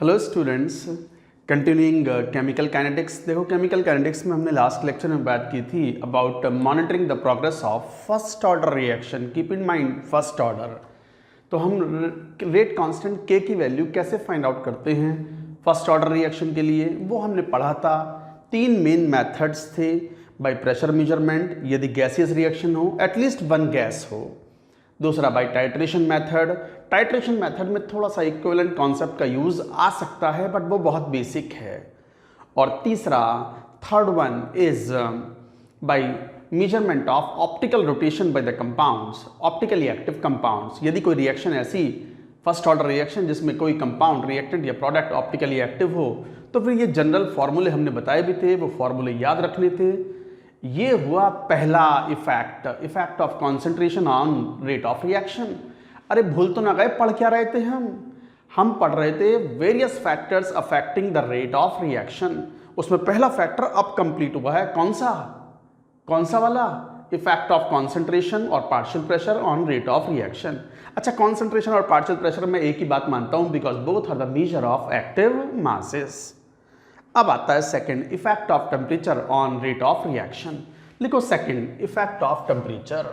Hello students, continuing chemical kinetics. देखो, chemical kinetics में हमने लास्ट लेक्चर में बात की थी about monitoring the progress of first order reaction. Keep in mind first order. तो हम रेट कांस्टेंट के की वैल्यू कैसे फाइंड आउट करते हैं फर्स्ट ऑर्डर रिएक्शन के लिए, वो हमने पढ़ा था। तीन मेन मेथड्स थे। बाय प्रेशर मेजरमेंट, यदि गैसियस रिएक्शन हो, एटलीस्ट वन गैस हो। दूसरा by titration method. Titration method में थोड़ा सा इक्विवेलेंट कॉन्सेप्ट का यूज आ सकता है, बट वो बहुत बेसिक है। और तीसरा, third one is by measurement of optical rotation by the compounds, optically active compounds. यदि कोई रिएक्शन ऐसी फर्स्ट ऑर्डर रिएक्शन जिसमें कोई कंपाउंड, रिएक्टेंट या प्रोडक्ट ऑप्टिकली एक्टिव हो, तो फिर ये जनरल फॉर्मूले हमने बताए भी थे, वो फॉर्मूले याद रखने थे। ये हुआ पहला effect of concentration on rate of reaction. अरे भूल तो ना गए, पढ़ क्या रहे थे हम पढ़ रहे थे various factors affecting the rate of reaction. उसमें पहला फैक्टर अब कंप्लीट हुआ है। कौन सा वाला? इफेक्ट ऑफ कॉन्सेंट्रेशन और partial pressure on rate of reaction. अच्छा, कॉन्सेंट्रेशन और पार्शियल प्रेशर में एक ही बात मानता हूं, because both are the measure of active masses. अब आता है second, effect of temperature on rate of reaction. लिखो second, effect of temperature.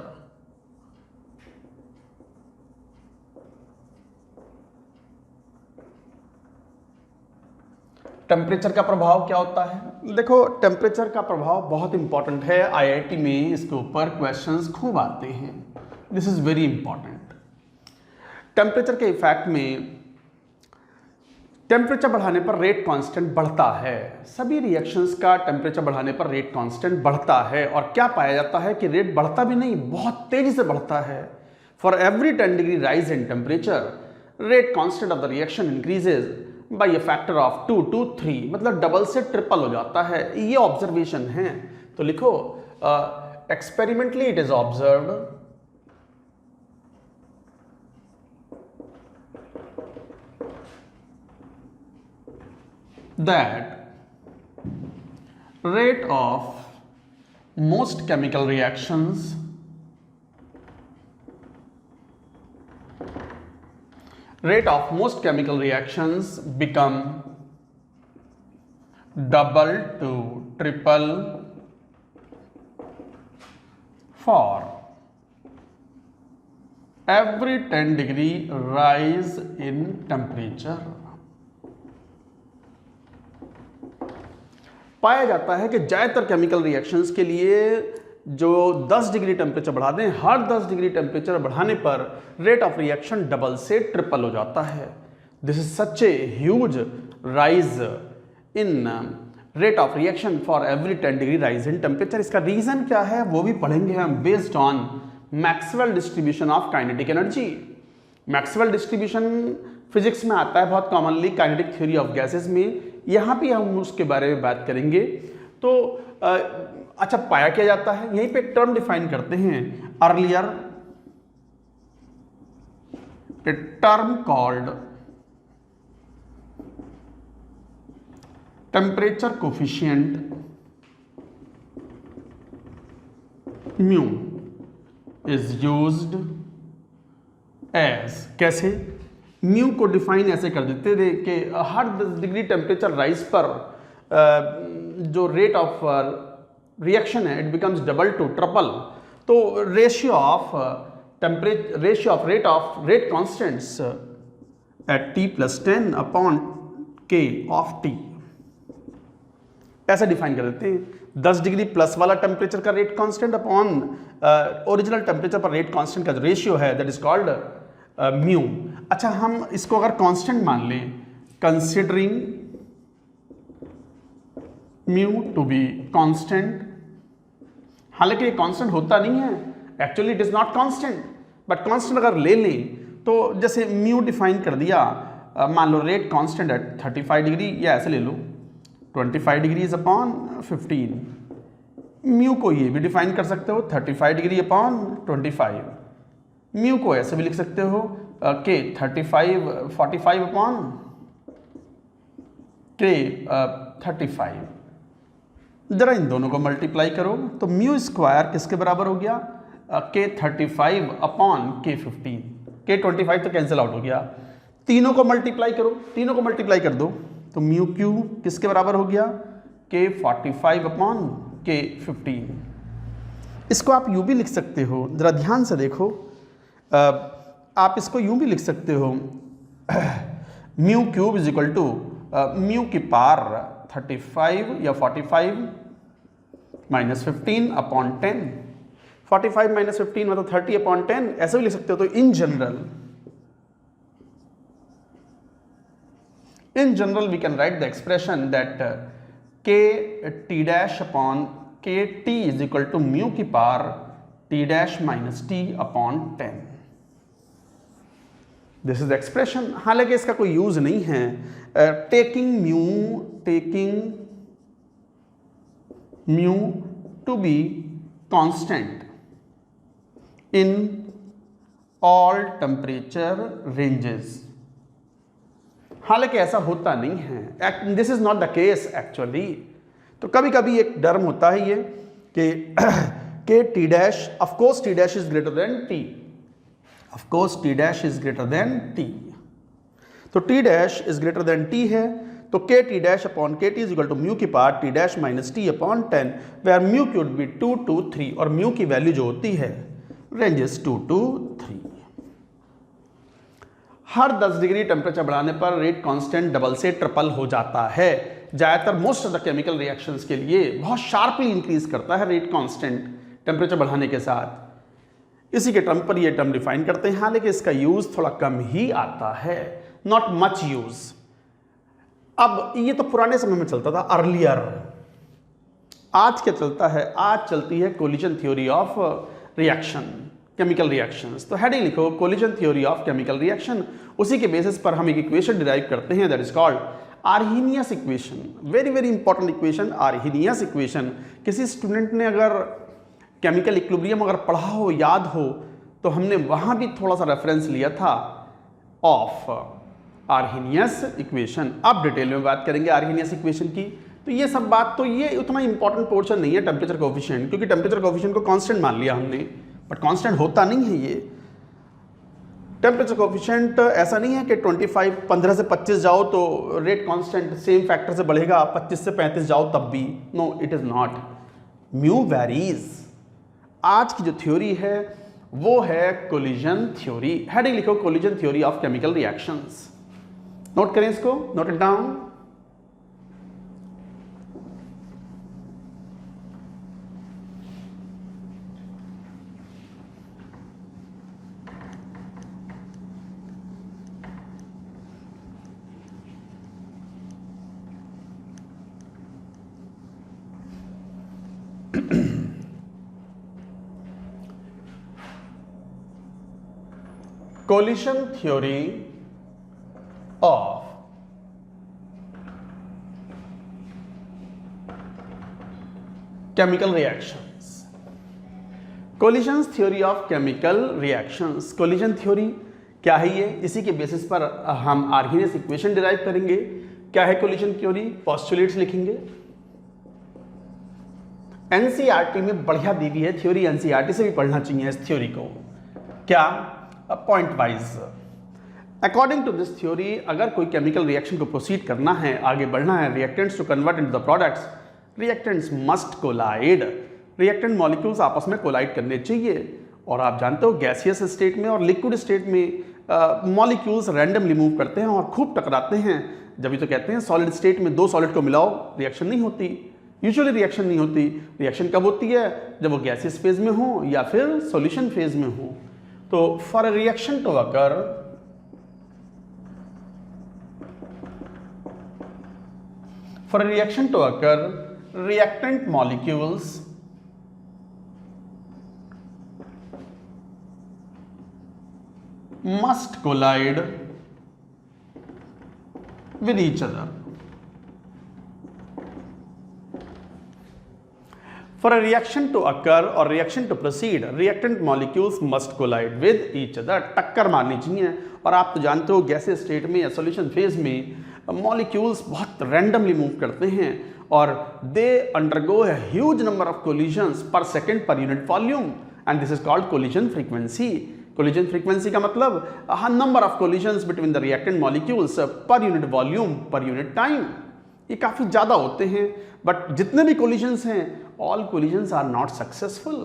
Temperature का प्रभाव क्या होता है? देखो, टेम्परेचर का प्रभाव बहुत इंपॉर्टेंट है। आईआईटी में इसके ऊपर क्वेश्चंस खूब आते हैं। This is very important. Temperature के इफेक्ट में टेम्परेचर बढ़ाने पर रेट कांस्टेंट बढ़ता है। सभी रिएक्शंस का टेम्परेचर बढ़ाने पर रेट कांस्टेंट बढ़ता है। और क्या पाया जाता है कि रेट बढ़ता भी नहीं, बहुत तेजी से बढ़ता है। For every 10 degree rise in temperature, rate constant of the reaction increases by A factor of 2 to 3, मतलब डबल से ट्रिपल हो जाता है। ये ऑब्जर्वेशन है। तो लिखो, experimentally it is observed that rate of most chemical reactions become double to triple for every 10 degree rise in temperature। पाया जाता है कि ज़्यादातर केमिकल रिएक्शंस के लिए जो 10 डिग्री टेम्परेचर बढ़ा दें, हर 10 डिग्री टेम्परेचर बढ़ाने पर रेट ऑफ रिएक्शन डबल से ट्रिपल हो जाता है। This is such a huge rise in rate of reaction for every 10 degree rise in temperature. इसका रीजन क्या है वो भी पढ़ेंगे हम, based on Maxwell distribution of kinetic energy. Maxwell distribution physics में आता है बहुत commonly, kinetic theory of gases में। यहाँ भी हम उसके बारे में बात करेंगे। तो अच्छा, पाया क्या जाता है, यहीं पे एक टर्म डिफाइन करते हैं। Earlier a term called temperature coefficient mu is used as. कैसे? म्यू को डिफाइन ऐसे कर देते थे कि हर 10 डिग्री टेम्परेचर राइज पर जो रेट ऑफ रिएक्शन है, it becomes double to triple. तो ratio of rate constants at T+10 upon K of T, ऐसे डिफाइन कर देते हैं। 10 डिग्री प्लस वाला टेम्परेचर का rate constant upon original temperature पर रेट कांस्टेंट का जो रेशियो है, दैट इज कॉल्ड म्यू। अच्छा, हम इसको अगर कांस्टेंट मान लें, considering mu to be constant, हालांकि ये कांस्टेंट होता नहीं है, actually it is not constant, but constant अगर ले लें तो जैसे म्यू डिफाइन कर दिया, मान लो रेट कांस्टेंट एट 35 डिग्री, या ऐसे ले लो 25 डिग्रीज अपॉन 15। म्यू को ये भी डिफाइन कर सकते हो 35 डिग्री अपॉन 25। म्यू को ऐसे भी लिख सकते हो के 45 अपॉन के 35। जरा इन दोनों को मल्टीप्लाई करो तो म्यू स्क्वायर किसके बराबर हो गया? के 35 अपॉन के 15। के 25 तो कैंसिल आउट हो गया, तीनों को मल्टीप्लाई करो, तीनों को मल्टीप्लाई कर दो तो म्यू क्यू किसके बराबर हो गया, के 45 अपॉन के 15। इसको आप यूं भी लिख सकते हो, जरा ध्यान से देखो, आप इसको यूं भी लिख सकते हो, mu cube is equal to mu की पार 35 या 45 माइनस 15 अपॉन 10। 45 माइनस 15 मतलब 30 अपॉन 10, ऐसे भी लिख सकते हो। तो in general we can write the expression that K T dash upon K T is equal to mu की power T dash minus T upon 10। This is the expression. हालांकि इसका कोई यूज नहीं है। Taking mu to be constant in all temperature ranges. हालांकि ऐसा होता नहीं है, this is not the case actually. तो कभी कभी एक टर्म होता है ये कि T dash, of course T dash is greater than T, of course T dash is greater than T. तो T dash is greater than T है, तो K T dash upon K T is equal to mu की power T dash minus T upon 10, where mu की would be 2 to 3, और mu की value जो होती है ranges 2 to 3। Her 10 degree temperature बढ़ाने पर रेट कांस्टेंट डबल से ट्रिपल हो जाता है। ज़्यादातर most of the chemical reactions के लिए बहुत शार्पली इंक्रीज करता है रेट कांस्टेंट टेम्परेचर बढ़ाने के साथ। इसी के टर्म पर ये टर्म डिफाइन करते हैं, हालांकि इसका यूज थोड़ा कम ही आता है, नॉट मच यूज। अब ये तो पुराने समय में चलता था, अर्लियर। आज क्या चलता है, आज चलती है collision theory of reaction, chemical reactions. तो हेडिंग लिखो collision theory of chemical reaction. उसी के बेसिस पर हम एक इक्वेशन डिराइव करते हैं, that is called Arrhenius equation. Very very important equation, Arrhenius equation. किसी स्टूडेंट ने अगर केमिकल इक्विलिब्रियम अगर पढ़ा हो, याद हो, तो हमने वहां भी थोड़ा सा रेफरेंस लिया था ऑफ आर्हीनियस इक्वेशन। अब डिटेल में बात करेंगे आर्हीनियस इक्वेशन की। तो ये सब बात, तो ये उतना इंपॉर्टेंट पोर्शन नहीं है टेम्परेचर कोएफिशिएंट, क्योंकि टेम्परेचर कोएफिशिएंट को कांस्टेंट मान लिया हमने, बट कांस्टेंट होता नहीं है ये। टेम्परेचर कोएफिशिएंट ऐसा नहीं है कि 15 से 25 जाओ तो रेट कांस्टेंट सेम फैक्टर से बढ़ेगा, 25 से 35 जाओ तब भी। No, it is not. Mu varies. आज की जो थ्योरी है वो है कोलिजन थ्योरी। हेडिंग लिखो collision theory of chemical reactions. Note करें इसको, note it down. Collision theory of chemical reactions. Collision theory of chemical reactions. Collision theory क्या है ये? इसी के बेसिस पर हम आर्हीनियस इक्वेशन डिराइव करेंगे। क्या है कोलिजन थ्योरी? पोस्टुलेट्स लिखेंगे। एनसीईआरटी में बढ़िया दी हुई है थ्योरी, एनसीईआरटी से भी पढ़ना चाहिए इस थ्योरी को। क्या? Point wise. According to this theory, अगर कोई केमिकल रिएक्शन को प्रोसीड करना है, आगे बढ़ना है, reactants to convert into the products, reactants must collide. Reactant molecules आपस में कोलाइड करने चाहिए। और आप जानते हो गैसियस स्टेट में और लिक्विड स्टेट में मॉलिक्यूल्स रैंडमली मूव करते हैं और खूब टकराते हैं। जब ये तो कहते हैं सॉलिड स्टेट में दो सॉलिड को मिलाओ, रिएक्शन नहीं होती। यूजुअली रिएक्शन नहीं होती। रिएक्शन कब होती है? जब वो गैसियस फेज में हो या फिर सॉल्यूशन फेज में हो। तो for a reaction to occur, reactant molecules must collide with each other. For a reaction to occur or reaction to proceed, reactant molecules must collide with each other. टक्कर मारनी चाहिए। और आप तो जानते हो गैसियस स्टेट में या सॉल्यूशन फेज में मॉलिक्यूल्स बहुत रैंडमली मूव करते हैं और they undergo a huge number of collisions per second per unit volume, and this is called collision frequency. Collision frequency का मतलब number of collisions between the reactant molecules per unit volume per unit time. ये काफ़ी ज़्यादा होते हैं, but जितने भी collisions हैं all collisions are not successful.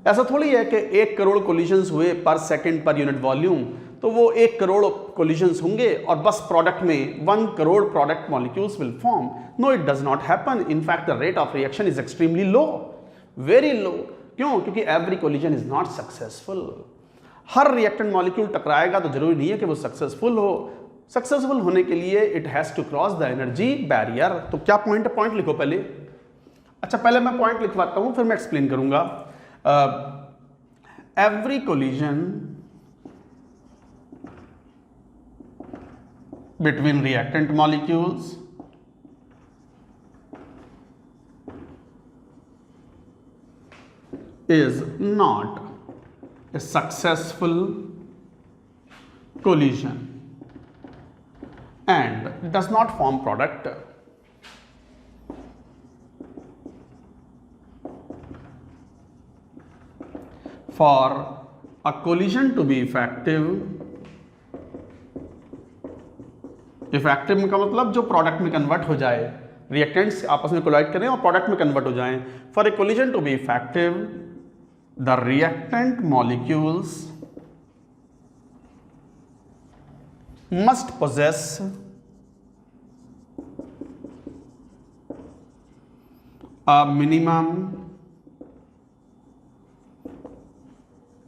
ऐसा थोड़ी है कि 1 करोड़ कोलिजन्स हुए पर सेकेंड पर यूनिट वॉल्यूम, तो वो 1 करोड़ कोलिजन्स होंगे और बस प्रोडक्ट में 1 crore product molecules will form. No, it does not happen. In fact the rate of reaction is extremely low, very low. क्यों? क्योंकि every collision is not successful. हर रिएक्टेंट मॉलिक्यूल टकराएगा तो जरूरी नहीं है कि वो सक्सेसफुल हो। सक्सेसफुल होने के लिए it has to cross the energy barrier. तो क्या पॉइंट है? पॉइंट लिखो पहले। अच्छा, पहले मैं पॉइंट लिखवाता हूं, फिर मैं एक्सप्लेन करूंगा। Every collision between reactant molecules is not a successful collision and does not form product. For a collision to be effective, effective का मतलब जो प्रोडक्ट में कन्वर्ट हो जाए, रिएक्टेंट्स आपस में कोलाइड करें और प्रोडक्ट में कन्वर्ट हो जाएं। For a collision to be effective, the reactant molecules must possess a minimum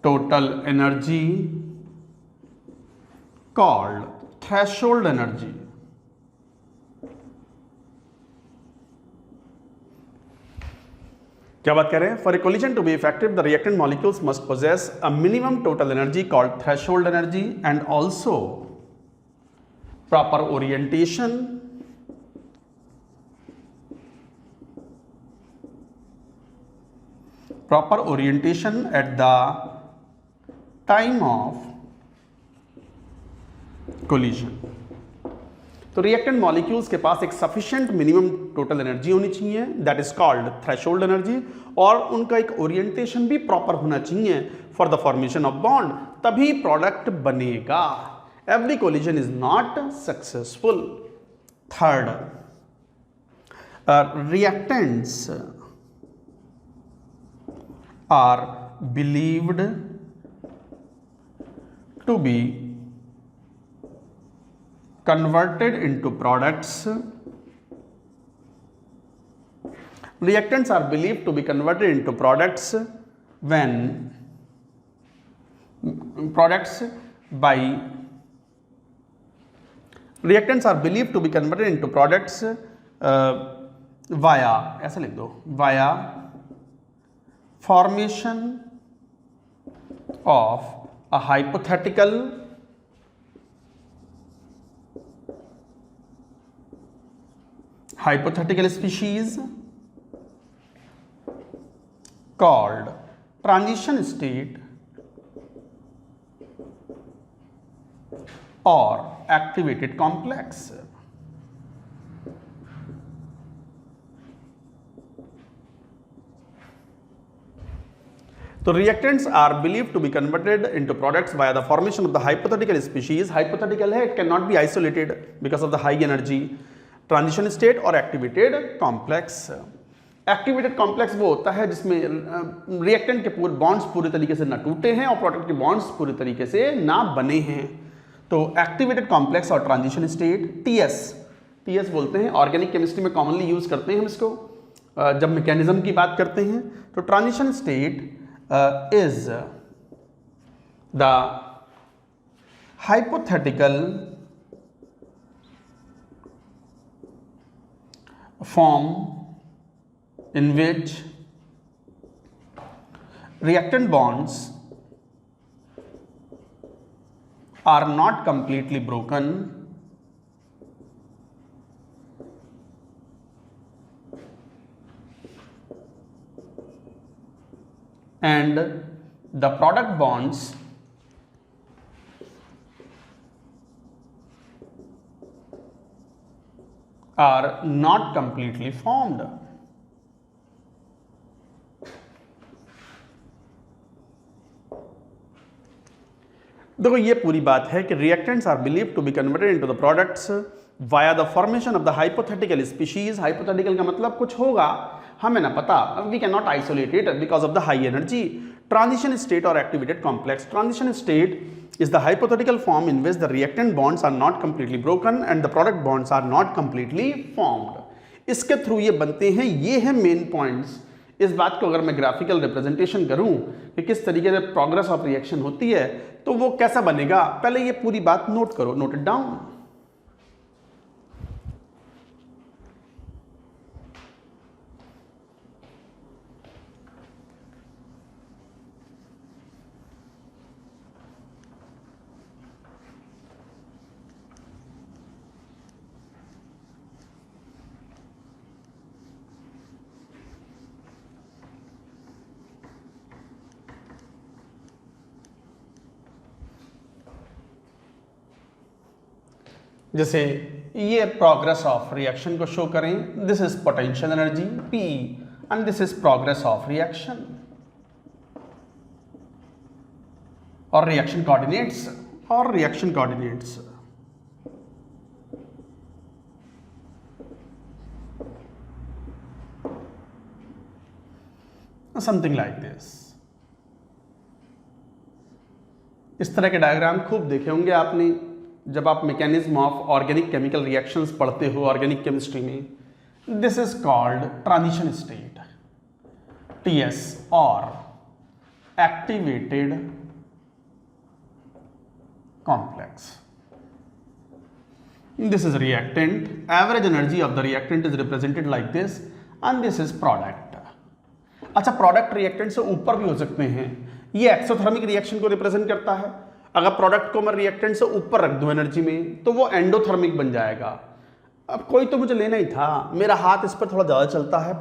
total energy called threshold energy. क्या बात कर रहे हैं? For a collision to be effective the reactant molecules must possess a minimum total energy called threshold energy and also proper orientation at the time of collision. तो reactant molecules के पास एक sufficient minimum total energy होनी चाहिए, that is called threshold energy, और उनका एक orientation भी प्रॉपर होना चाहिए for the formation of bond, तभी प्रोडक्ट बनेगा। Every collision is not successful. Third, reactants are believed to be converted into products. Reactants are believed to be converted into products when reactants are believed to be converted into products via, ऐसा लिख दो, via formation of a hypothetical species called transition state or activated complex. So reactants are believed to be converted into products via the formation of the hypothetical species. Hypothetical है, it cannot be isolated because of the high energy. Transition state और activated complex. Activated complex वो होता है जिसमें reactant के पूरे bonds पूरी तरीके से ना टूटे हैं और प्रोडक्ट के बॉन्ड्स पूरी तरीके से ना बने हैं। तो एक्टिवेटेड कॉम्प्लेक्स और ट्रांजिशन स्टेट, टीएस बोलते हैं। ऑर्गेनिक केमिस्ट्री में कॉमनली यूज करते हैं हम इसको जब मैकेनिज्म की बात करते हैं। तो transition state is the hypothetical form in which reactant bonds are not completely broken and the product bonds are not completely formed. देखो ये पूरी बात है कि reactants are believe to be converted into the products via the formation of the hypothetical species. Hypothetical का मतलब कुछ होगा, हमें ना पता, we can not isolate it because of the high energy. Transition state और activated complex. Transition state is the hypothetical form in which the reactant bonds are not completely broken and the product bonds are not completely formed. इसके through ये बनते हैं, ये है main points. इस बात को अगर मैं ग्राफिकल रिप्रेजेंटेशन करूं कि किस तरीके से प्रोग्रेस ऑफ रिएक्शन होती है तो वो कैसा बनेगा, पहले ये पूरी बात नोट करो, नोट इट डाउन। जैसे ये प्रोग्रेस ऑफ रिएक्शन को शो करें, this is potential energy P and this is progress of reaction और reaction coordinates something like this. इस तरह के डायग्राम खूब देखे होंगे आपने जब आप mechanism of organic chemical reactions पढ़ते हो ऑर्गेनिक केमिस्ट्री में। This is called transition state TS और activated complex. This is reactant, average energy of the reactant is represented like this and this is product. अच्छा, product reactant से ऊपर भी हो सकते हैं, ये एक्सोथर्मिक रिएक्शन को रिप्रेजेंट करता है। अगर प्रोडक्ट को मैं रिएक्टेंट से ऊपर रख दूं एनर्जी में तो वो एंडोथर्मिक बन जाएगा। अब कोई तो मुझे लेना ही था, मेरा हाथ इस पर थोड़ा ज़्यादा चलता है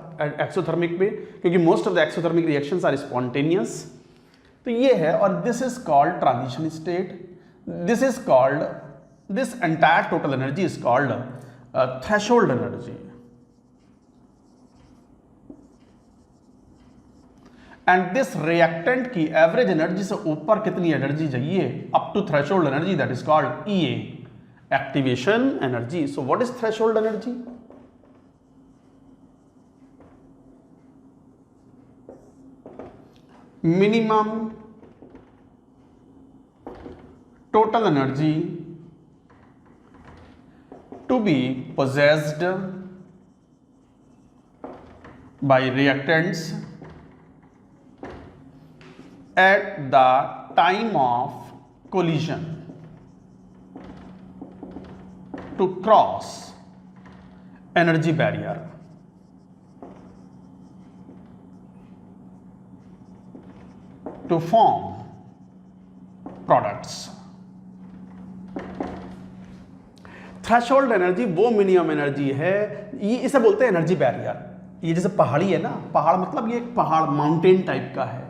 एक्सोथर्मिक पे, क्योंकि most of the exothermic reactions are spontaneous. तो ये है, और this is called transition state. This is called, this entire total energy is called threshold energy. And this reactant की एवरेज एनर्जी से ऊपर कितनी एनर्जी चाहिए, up to threshold energy, that is called EA, activation energy. So what is threshold energy? Minimum total energy to be possessed by reactants at the time of collision to cross energy barrier to form products. Threshold energy वो minimum energy है, ये इसे बोलते हैं energy barrier. ये जैसे पहाड़ी है ना, पहाड़ मतलब ये एक पहाड़ माउंटेन टाइप का है।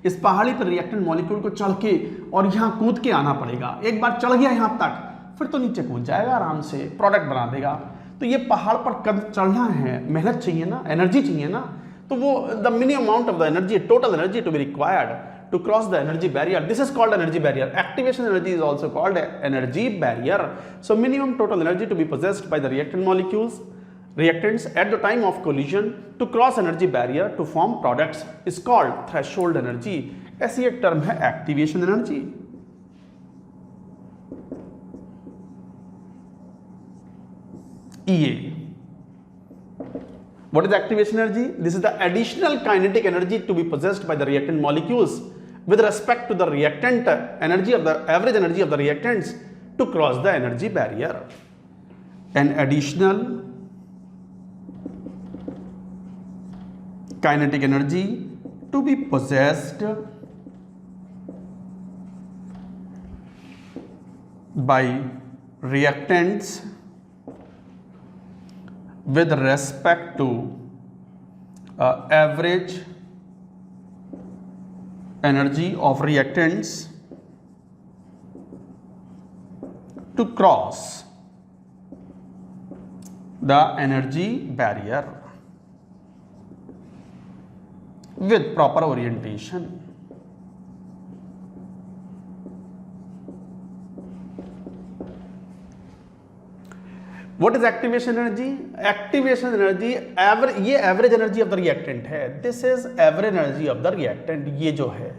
इस पहाड़ी पर रिएक्टेंट मॉलिक्यूल को चढ़ के और यहाँ कूद के आना पड़ेगा। एक बार चढ़ गया यहाँ तक फिर तो नीचे कूद जाएगा आराम से, प्रोडक्ट बना देगा। तो ये पहाड़ पर चढ़ना है, मेहनत चाहिए ना, एनर्जी चाहिए ना, तो वो the minimum amount of the energy, total energy to be required to cross the energy barrier. This is called energy barrier. Activation energy is also called energy barrier. So minimum total energy to be possessed by the reactant molecules, reactants at the time of collision to cross energy barrier to form products is called threshold energy. ऐसी एक term है activation energy. EA. What is activation energy? This is the additional kinetic energy to be possessed by the reactant molecules with respect to the reactant energy of the average energy of the reactants to cross the energy barrier. An additional kinetic energy to be possessed by reactants with respect to average energy of reactants to cross the energy barrier with proper orientation. What is activation energy? Activation energy ये average energy of the reactant है। This is average energy of the reactant. ये जो है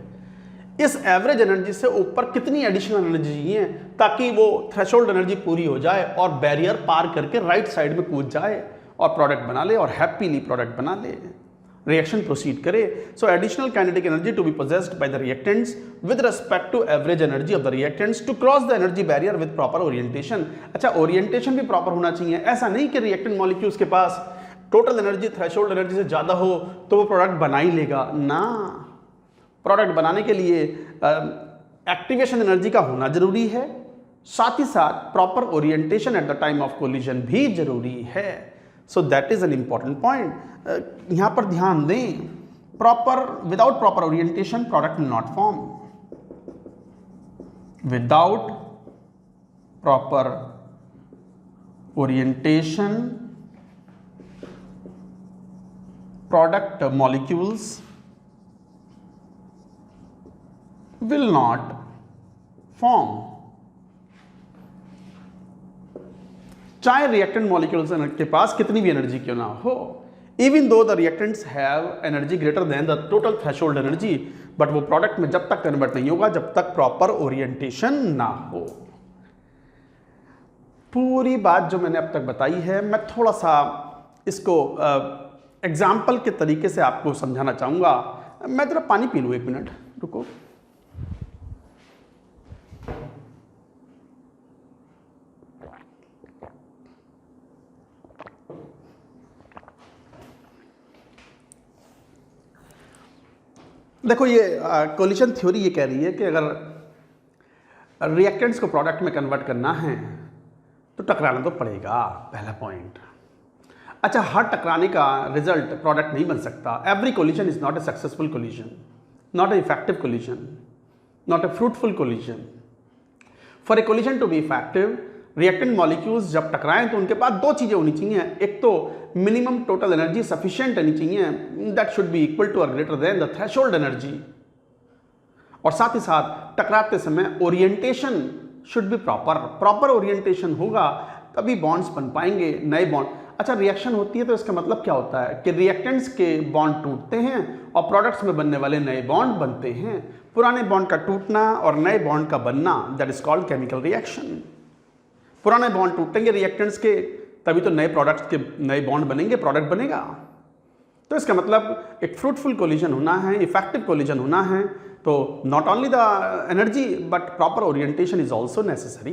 इस average energy से ऊपर कितनी additional energy चाहिए ताकि वो थ्रेशोल्ड एनर्जी पूरी हो जाए और बैरियर पार करके राइट साइड में कूद जाए और प्रोडक्ट बना ले और हैप्पीली प्रोडक्ट बना ले, रिएक्शन प्रोसीड करे। So additional kinetic energy to be possessed by the reactants with respect to average energy of the reactants to cross the energy barrier with proper orientation. अच्छा, orientation भी proper होना चाहिए। ऐसा नहीं कि रिएक्टेंट मॉलिक्यूल्स के पास टोटल एनर्जी थ्रेशोल्ड एनर्जी से ज्यादा हो तो वो प्रोडक्ट बना ही लेगा ना। प्रोडक्ट बनाने के लिए एक्टिवेशन एनर्जी का होना जरूरी है, साथ ही साथ proper orientation at the time of collision भी जरूरी है। So that is an important point. यहां पर ध्यान दें, proper without proper orientation product will not form. Without proper orientation product molecules will not form। चाहे रिएक्टेंट मॉलिक्यूल्स के पास कितनी भी एनर्जी क्यों ना हो, even though the reactants have energy greater than the total threshold energy, but वो product में जब तक कन्वर्ट नहीं होगा जब तक प्रॉपर ओरिएंटेशन ना हो। पूरी बात जो मैंने अब तक बताई है, मैं थोड़ा सा इसको एग्जाम्पल के तरीके से आपको समझाना चाहूंगा। मैं जरा पानी पी लूँ, 1 मिनट रुको। देखो, ये कोलिशन थ्योरी ये कह रही है कि अगर रिएक्टेंट्स को प्रोडक्ट में कन्वर्ट करना है तो टकराना तो पड़ेगा, पहला पॉइंट। अच्छा, हर टकराने का रिजल्ट प्रोडक्ट नहीं बन सकता। Every collision is not a successful collision, not a effective collision, not a fruitful collision. For a collision to be effective, reactant molecules जब टकराएं तो उनके पास दो चीजें होनी चाहिए। एक तो मिनिमम टोटल एनर्जी सफिशिएंट होनी चाहिए, that should be equal to और greater than the threshold energy, और साथ ही साथ टकराते समय orientation should be proper. Proper orientation होगा तभी बॉन्ड्स बन पाएंगे, नए बॉन्ड। अच्छा, रिएक्शन होती है तो इसका मतलब क्या होता है कि रिएक्टेंट्स के बॉन्ड टूटते हैं और प्रोडक्ट्स में बनने वाले नए बॉन्ड बनते हैं। पुराने बॉन्ड का टूटना और नए बॉन्ड का बनना, that is called chemical reaction. पुराने बॉन्ड टूटेंगे रिएक्टेंट्स के, तभी तो नए प्रोडक्ट्स के नए बॉन्ड बनेंगे, प्रोडक्ट बनेगा। तो इसका मतलब एक फ्रूटफुल कोलिजन होना है, इफेक्टिव कोलिजन होना है, तो not only the energy but proper orientation is also necessary.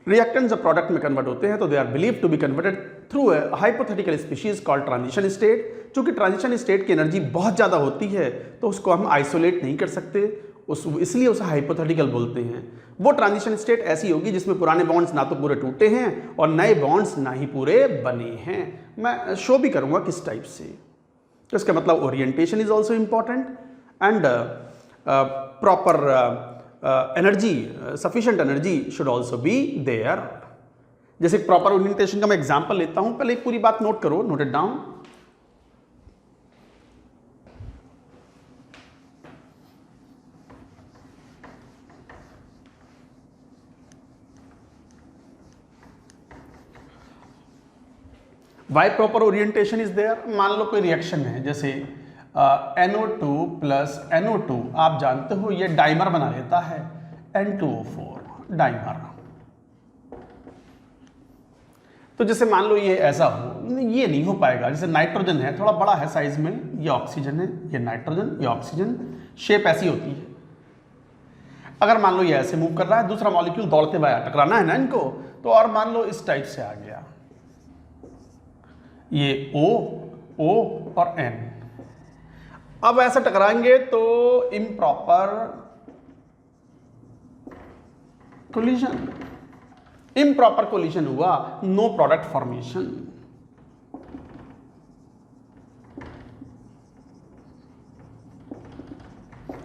Reactants जब प्रोडक्ट में कन्वर्ट होते हैं तो they are believe to be converted through a hypothetical species called transition state. चूंकि ट्रांजिशन स्टेट की एनर्जी बहुत ज़्यादा होती है तो उसको हम आइसोलेट नहीं कर सकते, इसलिए उसे हाइपोथेटिकल बोलते हैं। वो ट्रांजिशन स्टेट ऐसी होगी जिसमें पुराने बॉन्ड्स ना तो पूरे टूटे हैं और नए बॉन्ड्स ना ही पूरे बने हैं। मैं शो भी करूंगा किस टाइप से। तो इसका मतलब orientation is also important and proper energy, sufficient energy should also be there. जैसे प्रॉपर ओरिएंटेशन का मैं एग्जांपल लेता हूं, पहले एक पूरी बात नोट करो, note it down. Why proper orientation is there. मान लो कोई रिएक्शन है, जैसे NO2 प्लस NO2, आप जानते हो ये डाइमर बना लेता है, N2O4 डाइमर। तो जैसे मान लो ये ऐसा हो, ये नहीं हो पाएगा। जैसे नाइट्रोजन है, थोड़ा बड़ा है साइज में, ये ऑक्सीजन है, ये नाइट्रोजन, ये ऑक्सीजन, शेप ऐसी होती है। अगर मान लो ये ऐसे मूव कर रहा है, दूसरा मॉलिक्यूल दौड़ते हुए आया, टकराना है ना इनको, तो और मान लो इस टाइप से आ गया, ये O और N। अब ऐसा टकराएंगे तो इम्प्रॉपर कोलिजन, इम्प्रॉपर कोलिजन हुआ, नो प्रोडक्ट फॉर्मेशन।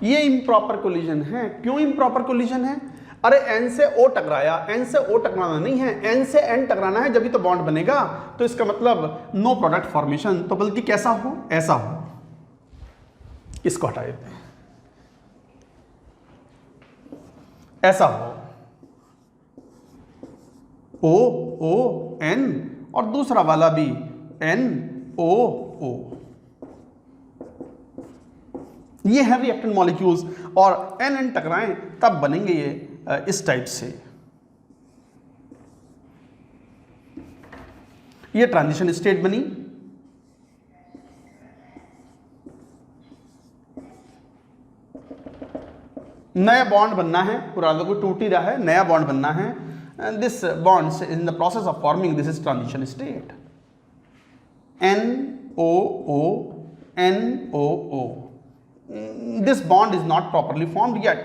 ये इम्प्रॉपर कोलिजन है। क्यों इम्प्रॉपर कोलिजन है? अरे N से O टकराया, N से O टकराना नहीं है, N से N टकराना है, जब भी तो बॉन्ड बनेगा। तो इसका मतलब नो प्रोडक्ट फॉर्मेशन। तो बल्कि कैसा हो, ऐसा हो। इसको हटा देते हैं, ऐसा हो। O O N और दूसरा वाला भी N O O। ये है रिएक्टेंट मॉलिक्यूल्स और N टकराएं तब बनेंगे ये इस टाइप से। ये ट्रांजिशन स्टेट बनी। नया बॉन्ड बनना है, पुराना कोई टूट ही रहा है, नया बॉन्ड बनना है। And this bonds in the process of forming, this is transition state. NOO NOO। This bond is not properly formed yet.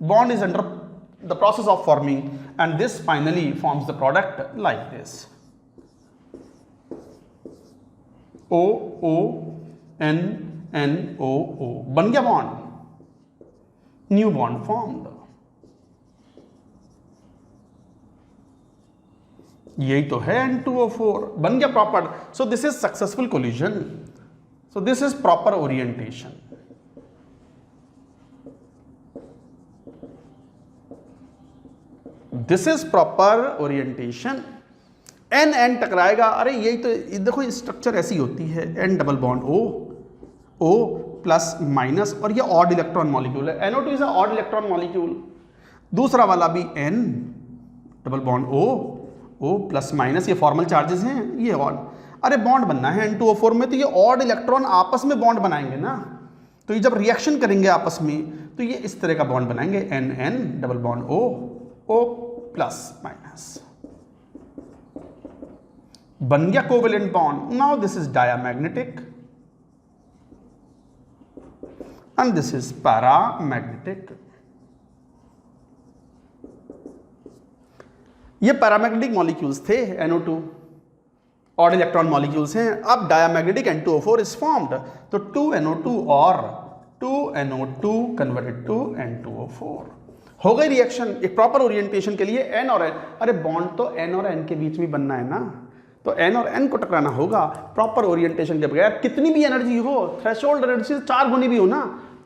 Bond is under the process of forming and this finally forms the product like this. OO-N-N-O-O बन गया bond, new bond formed. यही तो है N2O4 बन गया proper. So this is successful collision. So this is proper orientation. This is proper orientation. N टकराएगा, अरे यही तो, देखो स्ट्रक्चर ऐसी होती है, N double bond O plus minus, और ये ऑड इलेक्ट्रॉन मॉलिक्यूल है। NO2 is odd electron molecule. दूसरा वाला भी N double bond O plus minus, ये फॉर्मल चार्जेस हैं, ये ऑड। अरे बॉन्ड बनना है N2O4 में, तो ये ऑड इलेक्ट्रॉन आपस में बॉन्ड बनाएंगे ना, तो ये जब रिएक्शन करेंगे आपस में तो ये इस तरह का बॉन्ड बनाएंगे, NN double bond O plus minus, बन गया covalent bond. Now this is diamagnetic and this is paramagnetic. ये पैरामैग्नेटिक मॉलिक्यूल्स थे NO2, ऑड इलेक्ट्रॉन मॉलिक्यूल्स हैं। अब डायामैग्नेटिक N2O4 इज फॉर्म्ड, तो 2NO2 और 2NO2 कन्वर्टेड टू N2O4 हो गई रिएक्शन। एक प्रॉपर ओरिएंटेशन के लिए N और N, अरे बॉन्ड तो N और N के बीच में बनना है ना, तो N और N को टकराना होगा। प्रॉपर ओरिएंटेशन के बगैर कितनी भी एनर्जी हो, थ्रेशोल्ड एनर्जी 4 गुनी भी हो ना,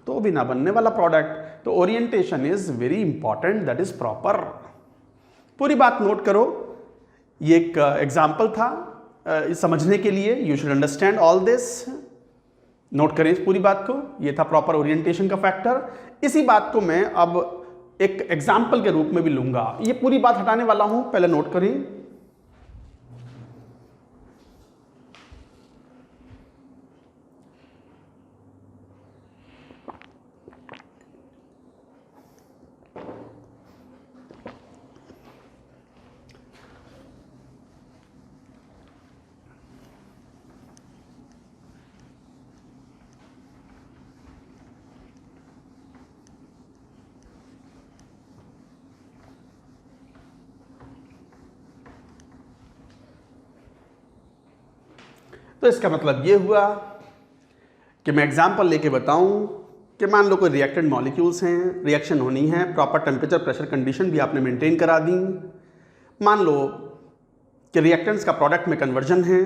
तो भी ना बनने वाला प्रोडक्ट। तो orientation is very important, that is proper. पूरी बात नोट करो, ये एक एग्जाम्पल था समझने के लिए। You should understand all this. Note करें इस पूरी बात को, ये था प्रॉपर ओरिएंटेशन का फैक्टर। इसी बात को मैं अब एक एग्जाम्पल के रूप में भी लूंगा। ये पूरी बात हटाने वाला हूं, पहले नोट करें। तो इसका मतलब ये हुआ कि मैं एग्जाम्पल लेके बताऊं कि मान लो कोई रिएक्टेंट मॉलिक्यूल्स हैं, रिएक्शन होनी है, प्रॉपर टेम्परेचर प्रेशर कंडीशन भी आपने मेंटेन करा दी। मान लो कि रिएक्टेंट्स का प्रोडक्ट में कन्वर्जन है।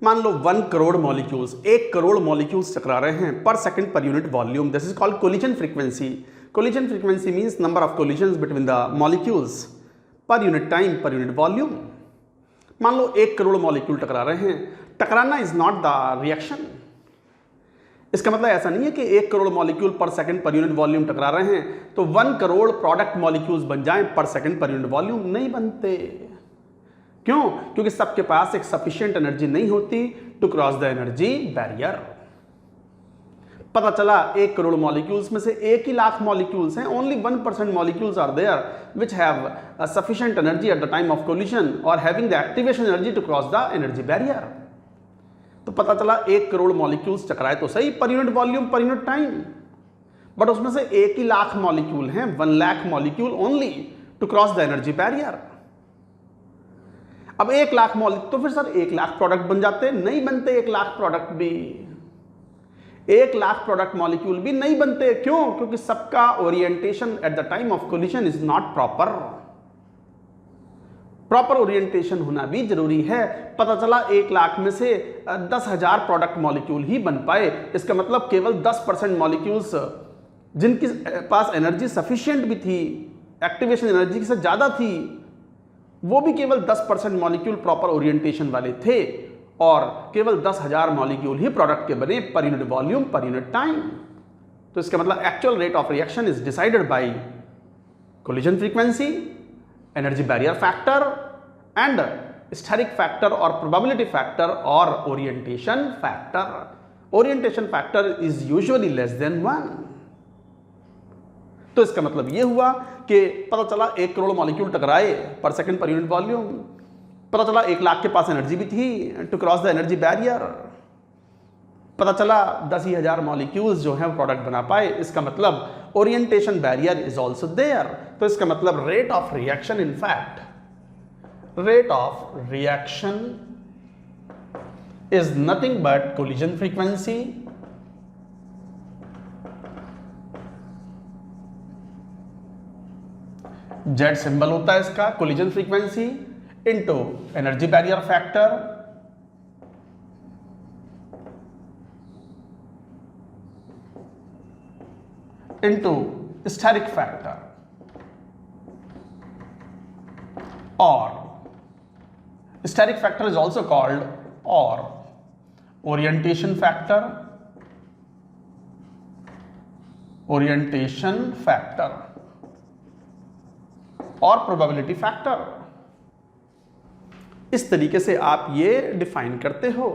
मान लो 1 करोड़ मॉलिक्यूल्स, 1 करोड़ मॉलिक्यूल्स टकरा रहे हैं पर second per unit volume. This is called collision frequency. Collision frequency means number of collisions between the molecules per unit time पर यूनिट वॉल्यूम। मान लो 1 करोड़ मॉलिक्यूल टकरा रहे हैं। टकराना इज नॉट द रिएक्शन। इसका मतलब ऐसा नहीं है कि 1 करोड़ मॉलिक्यूल पर सेकंड पर यूनिट वॉल्यूम टकरा रहे हैं तो 1 करोड़ प्रोडक्ट मॉलिक्यूल्स बन जाएं पर सेकंड पर यूनिट वॉल्यूम। नहीं बनते। क्यों? क्योंकि सबके पास एक सफिशिएंट एनर्जी नहीं होती to cross the energy barrier. पता चला 1 करोड़ मॉलिक्यूल्स में से 1 ही लाख मॉलिक्यूल्स हैं, only 1% molecules are there which have sufficient energy at the time of collision और having the activation energy to cross the energy barrier. तो पता चला 1 करोड़ मॉलिक्यूल्स टकराए तो सही per unit volume per unit time, but उसमें से 1 ही लाख मॉलिक्यूल हैं, 1 lakh molecule only to cross the energy barrier. अब 1 लाख मॉलिक्यूल, तो फिर सर 1 लाख प्रोडक्ट बन जाते? नहीं बनते। 1 लाख प्रोडक्ट भी, 1 लाख प्रोडक्ट मॉलिक्यूल भी नहीं बनते। क्यों? क्योंकि सबका orientation at the time of collision is not proper. Proper orientation होना भी जरूरी है। पता चला 1 लाख में से 10,000 प्रोडक्ट मॉलिक्यूल ही बन पाए। इसका मतलब केवल 10% मॉलिक्यूल्स जिनकी पास एनर्जी सफिशिएंट भी थी, एक्टिवेशन एनर्जी से ज्यादा थी, वो भी केवल 10% मॉलिक्यूल प्रॉपर ओरिएंटेशन वाले थे और केवल 10,000 मॉलिक्यूल ही प्रोडक्ट के बने per unit volume per unit time. तो इसका मतलब actual rate of reaction is decided by collision frequency, energy barrier factor and steric factor और प्रोबेबिलिटी फैक्टर और orientation factor. Orientation factor is usually less than 1। तो इसका मतलब यह हुआ कि पता चला 1 करोड़ मॉलिक्यूल टकराए पर सेकंड पर यूनिट वॉल्यूम, पता चला 1 लाख के पास एनर्जी भी थी to cross the energy barrier, पता चला 10,000 मॉलिक्यूल्स जो हैं प्रोडक्ट बना पाए। इसका मतलब orientation barrier is also there. तो इसका मतलब rate of reaction, in fact rate of reaction is nothing but collision frequency Z symbol होता है इसका, collision frequency into energy barrier factor into steric factor और steric factor is also called और orientation factor और probability factor. इस तरीके से आप ये डिफाइन करते हो।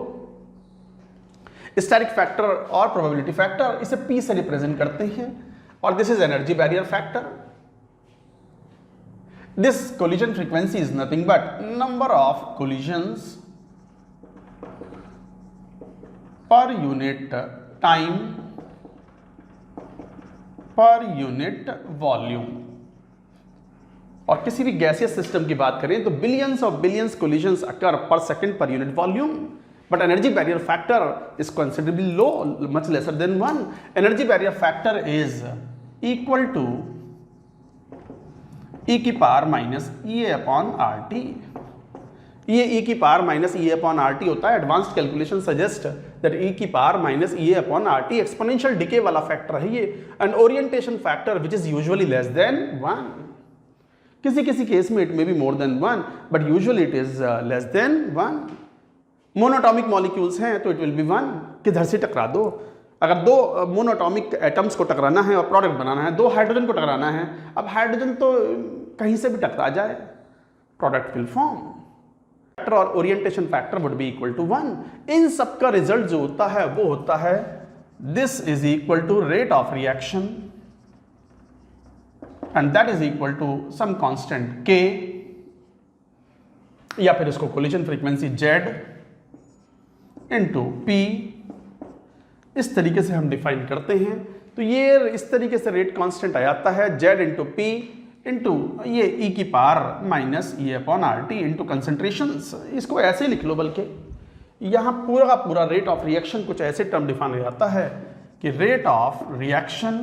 स्टेरिक फैक्टर और प्रोबेबिलिटी फैक्टर इसे P से रिप्रेजेंट करते हैं और this is energy barrier factor. This collision frequency is nothing but number of collisions पर यूनिट टाइम पर यूनिट वॉल्यूम। और किसी भी गैसियस सिस्टम की बात करें तो billions collisions occur per second per unit volume, but energy barrier factor is considerably low, much lesser than 1। Energy barrier factor is equal to e की power minus EA upon RT। ये e की power minus EA upon RT होता है। Advanced calculation suggest that e की power minus EA upon RT exponential decay वाला factor है ये, and orientation factor which is usually less than 1। किसी किसी केस में it may be more than 1 but usually it is less than 1। Monoatomic molecules हैं तो it will be 1। किधर से टकरा दो, अगर 2 मोनोटॉमिक एटम्स को टकराना है और प्रोडक्ट बनाना है, 2 हाइड्रोजन को टकराना है, अब हाइड्रोजन तो कहीं से भी टकरा जाए, प्रोडक्ट विल फॉर्म। फैक्टर और orientation factor would be equal to 1। इन सब का रिजल्ट जो होता है वो होता है this is equal to rate of reaction and that is equal to some constant K, या फिर इसको collision frequency Z into P। इस तरीके से हम डिफाइन करते हैं। तो ये इस तरीके से रेट कांस्टेंट आ जाता है Z इंटू P इंटू ये e की power minus EA upon RT into concentrations. इसको ऐसे ही लिख लो, बल्कि यहाँ पूरा पूरा रेट ऑफ रिएक्शन कुछ ऐसे टर्म डिफाइन हो जाता है कि rate of reaction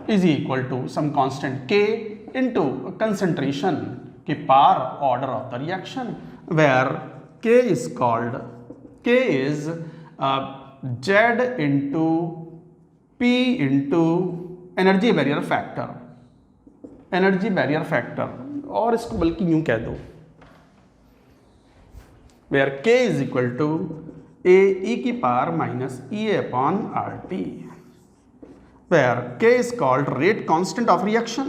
is equal to some constant K into concentration की power order of the reaction, where K is Z into P into energy barrier factor, और इसको बल्कि यूं कह दो where K is equal to A की power minus EA upon RT, where K is called rate constant of reaction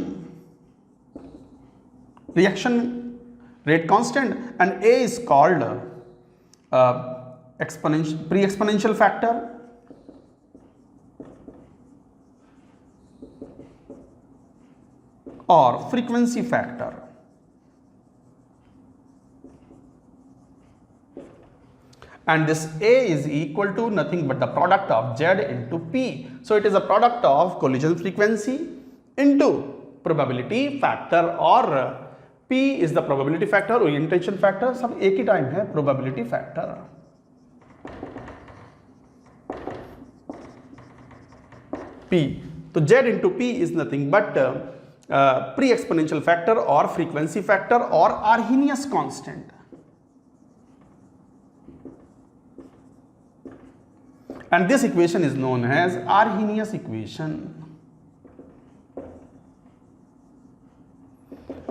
rate constant, and A is called pre-exponential factor, or frequency factor. And this A is equal to nothing but the product of Z into P. So it is a product of collision frequency into probability factor, or P is the probability factor, orientation factor, सब एक ही time है, probability factor. P, तो Z into P is nothing but pre-exponential factor or frequency factor or Arrhenius constant. And this equation is known as Arrhenius equation.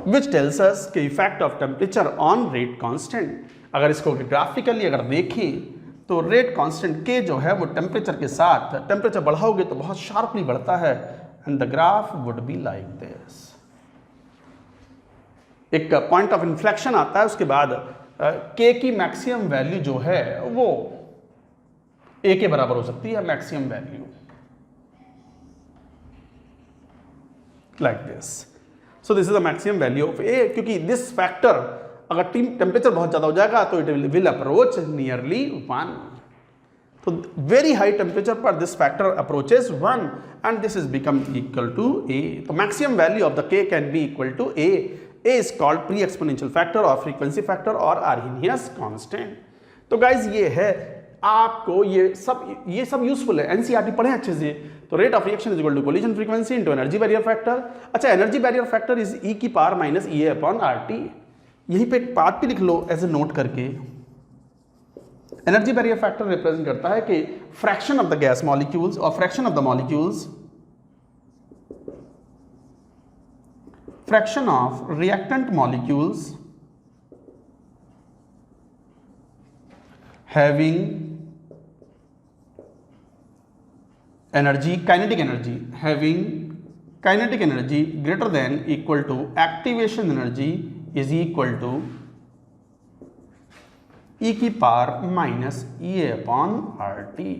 Which tells us के effect of temperature on rate constant. अगर इसको graphically अगर देखें तो rate constant के जो है वो टेम्परेचर के साथ, टेम्परेचर बढ़ाओगे तो बहुत शार्पली बढ़ता है, and the graph would be like this. एक पॉइंट ऑफ इन्फ्लेक्शन आता है, उसके बाद के की मैक्सिमम वैल्यू जो है वो ए के बराबर हो सकती है, maximum value like this. So this is the maximum value of A, क्योंकि दिस फैक्टर अगर टेम्परेचर बहुत ज्यादा हो जाएगा तो इट विल अप्रोच नियरली 1। तो वेरी हाई टेम्परेचर पर this factor approaches 1 and this is become equal to A. तो maximum value of the K can be equal to A. A is called pre exponential factor और frequency factor और Arrhenius constant. तो guys ये है, आपको ये सब useful है, एनसीईआरटी पढ़े अच्छे से। तो rate of reaction is equal to collision frequency into energy barrier factor. अच्छा, energy barrier factor is E की power minus E upon R T. यहीं पे एक बात भी लिख लो एज ए नोट करके, एनर्जी बैरियर फैक्टर रिप्रेजेंट करता है कि fraction of the gas molecules और fraction of the molecules, fraction of reactant molecules having energy, kinetic energy greater than equal to activation energy is equal to e की power minus E upon R T.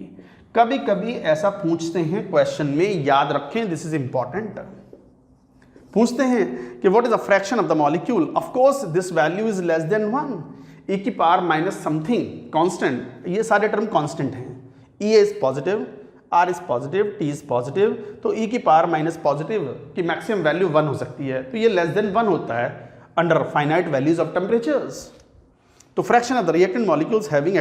कभी कभी ऐसा पूछते हैं question में, याद रखें, दिस इज इंपॉर्टेंट। पूछते हैं कि what is the fraction of the molecule, of course this value is less than 1, e की पावर माइनस समथिंग कांस्टेंट, ये सारे टर्म कांस्टेंट हैं। e is positive, r is positive, t is positive, तो e की power minus positive की maximum value 1 हो सकती है, तो ये लेस देन 1 होता है under finite values of temperatures. तो fraction of the reactant molecules having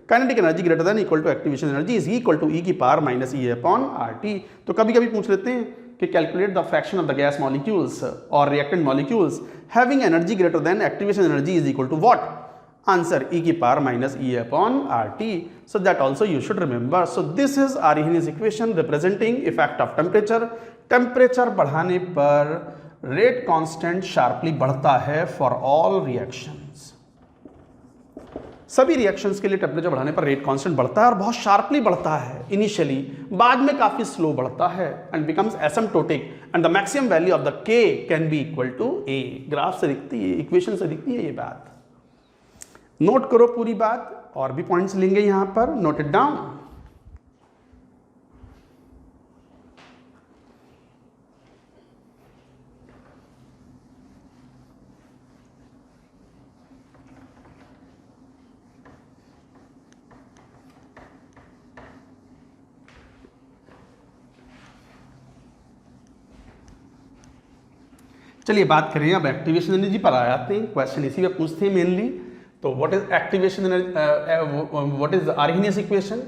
kinetic energy greater than equal to activation energy is equal to e की power minus E upon R T. तो कभी कभी पूछ लेते हैं कि calculate the fraction of the gas molecules और reactant molecules having energy greater than activation energy is equal to what? Answer, e की power minus E upon R T. So that also you should remember. So this is Arrhenius equation representing effect of temperature. Temperature बढ़ाने पर rate constant sharply बढ़ता है for all reactions. सभी reactions के लिए temperature बढ़ाने पर रेट कांस्टेंट बढ़ता है और बहुत शार्पली बढ़ता है इनिशियली, बाद में काफी स्लो बढ़ता है and becomes asymptotic and the maximum value of the K can be equal to A. Graph से दिखती है, इक्वेशन से दिखती है ये बात। नोट करो पूरी बात, और भी पॉइंट्स लेंगे यहां पर, नोट इट डाउन। चलिए बात करें अब एक्टिवेशन एनर्जी पर आ जाते हैं। क्वेश्चन इसी में पूछते हैं मेनली। तो what is activation energy, what is Arrhenius equation?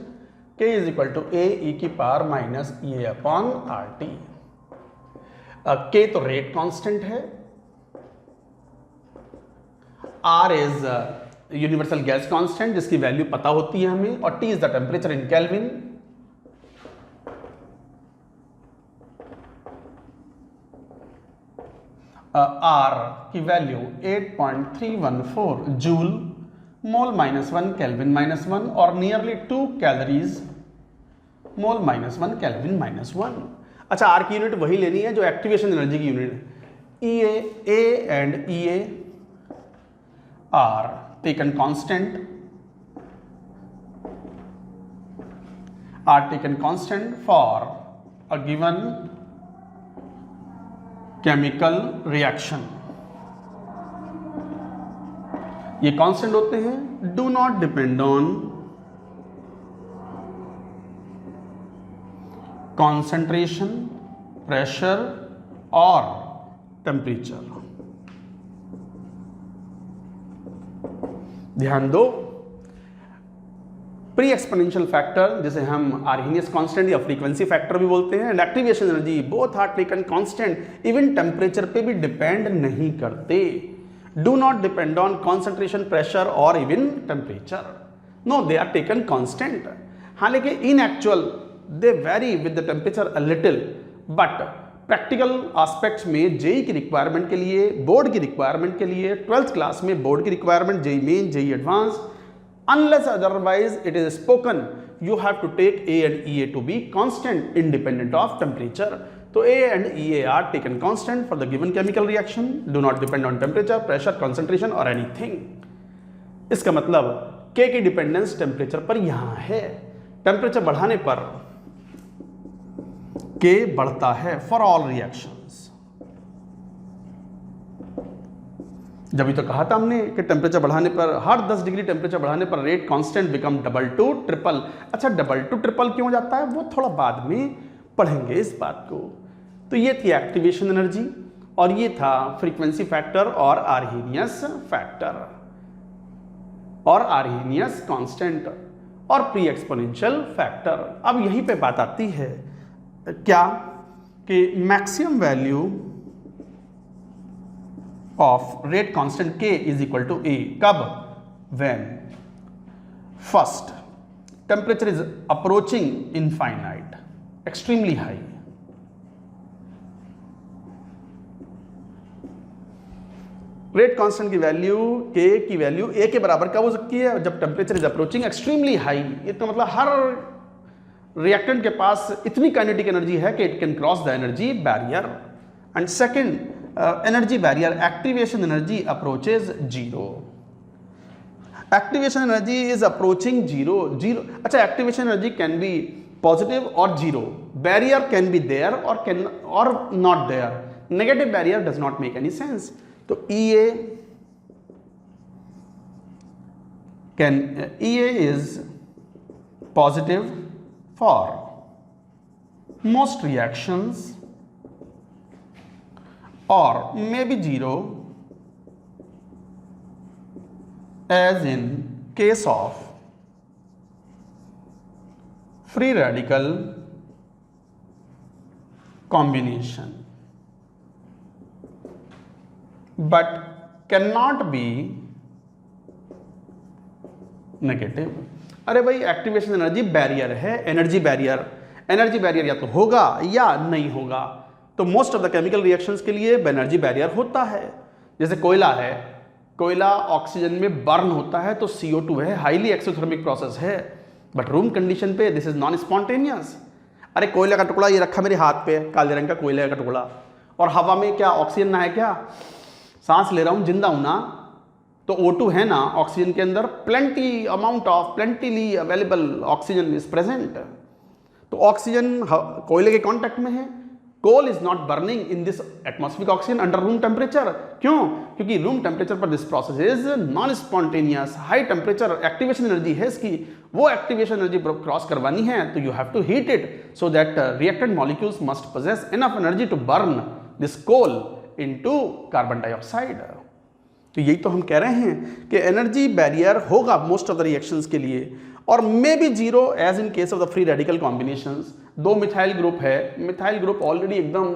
K is equal to A E की power minus E upon R T. K तो रेट कांस्टेंट है, R is universal gas constant जिसकी वैल्यू पता होती है हमें, और T is the temperature in kelvin. R की value 8.314 joule mole minus 1 kelvin minus 1 और nearly 2 calories mole minus 1 kelvin minus 1। अच्छा, आर की यूनिट वही लेनी है जो एक्टिवेशन एनर्जी की यूनिट है। A and E A are taken constant, are taken constant for a given chemical reaction. ये कांस्टेंट होते हैं, do not depend on concentration, pressure और टेम्परेचर। ध्यान दो, प्री एक्सपोनेंशियल फैक्टर जिसे हम आर्हेनियस कांस्टेंट या फ्रीक्वेंसी फैक्टर भी बोलते हैं, and activation energy both are taken constant, even temperature पे भी डिपेंड नहीं करते। Do not depend on concentration, pressure और even temperature, no they are taken constant. हाँ, लेकिन in actual they vary with the temperature a little, but practical aspects में JEE की requirement के लिए, बोर्ड की रिक्वायरमेंट के लिए, 12th क्लास में बोर्ड की requirement, JEE main, JEE advance, unless otherwise it is spoken, you have to take A and EA to be constant independent of temperature. तो A and EA are taken constant for the given chemical reaction, do not depend on temperature, pressure, concentration or anything. इसका मतलब K की dependence temperature पर यहां है, temperature बढ़ाने पर K बढ़ता है फॉर ऑल रिएक्शंस। जब तो कहा था हमने कि टेम्परेचर बढ़ाने पर, हर 10 डिग्री टेम्परेचर बढ़ाने पर rate constant become double to triple. अच्छा, डबल टू ट्रिपल क्यों जाता है वो थोड़ा बाद में पढ़ेंगे इस बात को। तो ये थी एक्टिवेशन एनर्जी और ये था फ्रीक्वेंसी फैक्टर और आर्हेनियस फैक्टर और आर्हेनियस कांस्टेंट और प्री एक्सपोनेंशियल फैक्टर। अब यहीं पे बात आती है क्या कि maximum value of rate constant K is equal to A कब? When first temperature is approaching infinite, extremely high. Rate constant की वैल्यू, K की वैल्यू A के बराबर कब हो सकती है? जब temperature is approaching extremely high. ये तो मतलब हर रिएक्टेंट के पास इतनी काइनेटिक एनर्जी है कि it can cross the energy barrier. And second, energy barrier activation energy approaches zero. Activation energy is approaching zero. अच्छा, activation energy can be positive और zero, barrier can be there और not there. Negative barrier does not make any sense. तो EA is positive for most reactions or maybe zero as in case of free radical combination, but cannot be negative. अरे भाई, activation energy barrier है, energy barrier या तो होगा या नहीं होगा। तो most of the chemical reactions के लिए एनर्जी बैरियर होता है। जैसे कोयला है, कोयला ऑक्सीजन में बर्न होता है तो CO2 है, हाईली एक्सोथर्मिक प्रोसेस है, बट रूम कंडीशन पे दिस इज नॉन स्पॉन्टेनियस। अरे कोयले का टुकड़ा ये रखा मेरे हाथ पे, काले रंग का कोयले का टुकड़ा, और हवा में क्या ऑक्सीजन ना है क्या? सांस ले रहा हूं, जिंदा हूं ना, तो O2 है ना ऑक्सीजन के अंदर, plentily available oxygen is present. तो ऑक्सीजन कोयले के कांटेक्ट में है। Coal is not burning in this atmospheric oxygen under room temperature. क्यों? क्योंकि रूम टेम्परेचर पर this process is non spontaneous. High temperature activation energy है इसकी, वो एक्टिवेशन एनर्जी क्रॉस करवानी है तो you have to heat it so that reactant molecules must possess enough energy to burn this coal into carbon dioxide. तो यही तो हम कह रहे हैं कि एनर्जी बैरियर होगा मोस्ट ऑफ द रिएक्शंस के लिए, और may be zero as in case of the free radical combinations. दो मिथाइल ग्रुप है, मिथाइल ग्रुप ऑलरेडी एकदम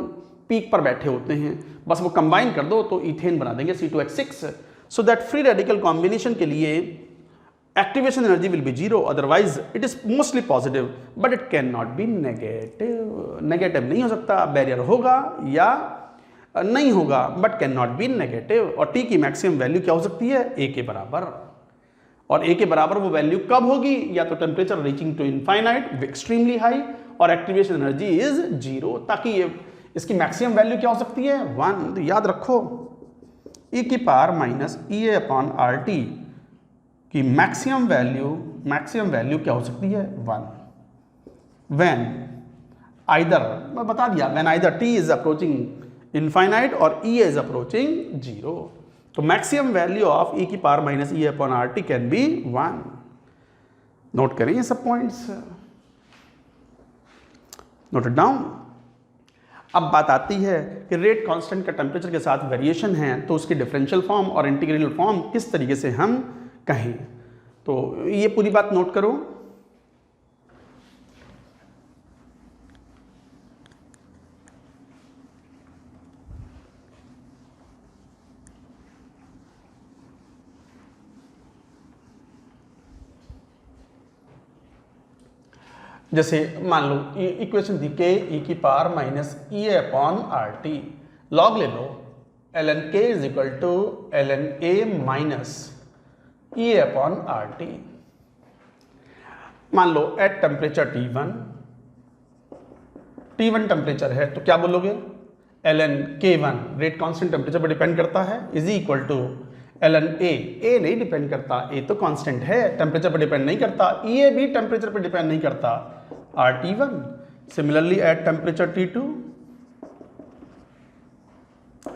पीक पर बैठे होते हैं, बस वो कंबाइन कर दो तो इथेन बना देंगे C2H6। So that free radical combination के लिए activation energy will be zero, otherwise it is mostly positive, but it can not B negative. Negative नहीं हो सकता, बैरियर होगा या नहीं होगा, but can not B negative. और T की मैक्सिमम वैल्यू क्या हो सकती है? A के बराबर। और A के बराबर वो वैल्यू कब होगी? या तो temperature reaching to infinite, extremely high, और एक्टिवेशन एनर्जी इज जीरो, ताकि ये इसकी मैक्सिमम वैल्यू क्या हो सकती है? 1। तो याद रखो E की power minus EA upon RT की मैक्सिमम वैल्यू क्या हो सकती है? 1। व्हेन आइदर, मैं बता दिया, when either T is approaching infinite और E is approaching 0। तो मैक्सिमम वैल्यू ऑफ E की power minus E upon RT can be 1। Note करें ये सब पॉइंट्स, नोट इट डाउन। अब बात आती है कि रेट कांस्टेंट का टेम्परेचर के साथ वेरिएशन है, तो उसकी डिफरेंशियल फॉर्म और इंटीग्रल फॉर्म किस तरीके से हम कहें। तो ये पूरी बात नोट करो। जैसे मान लो इक्वेशन थी के ई की power minus E A upon R T, log ले लो ln k is equal to ln a minus E A upon R T. मान लो एट टेम्परेचर T1 टेम्परेचर है तो क्या बोलोगे ln K1 rate constant temperature पर डिपेंड करता है is equal to ln A नहीं डिपेंड करता, A तो कांस्टेंट है, टेम्परेचर पर डिपेंड नहीं करता, EA भी टेम्परेचर पर डिपेंड नहीं करता, RT1। Similarly at temperature T2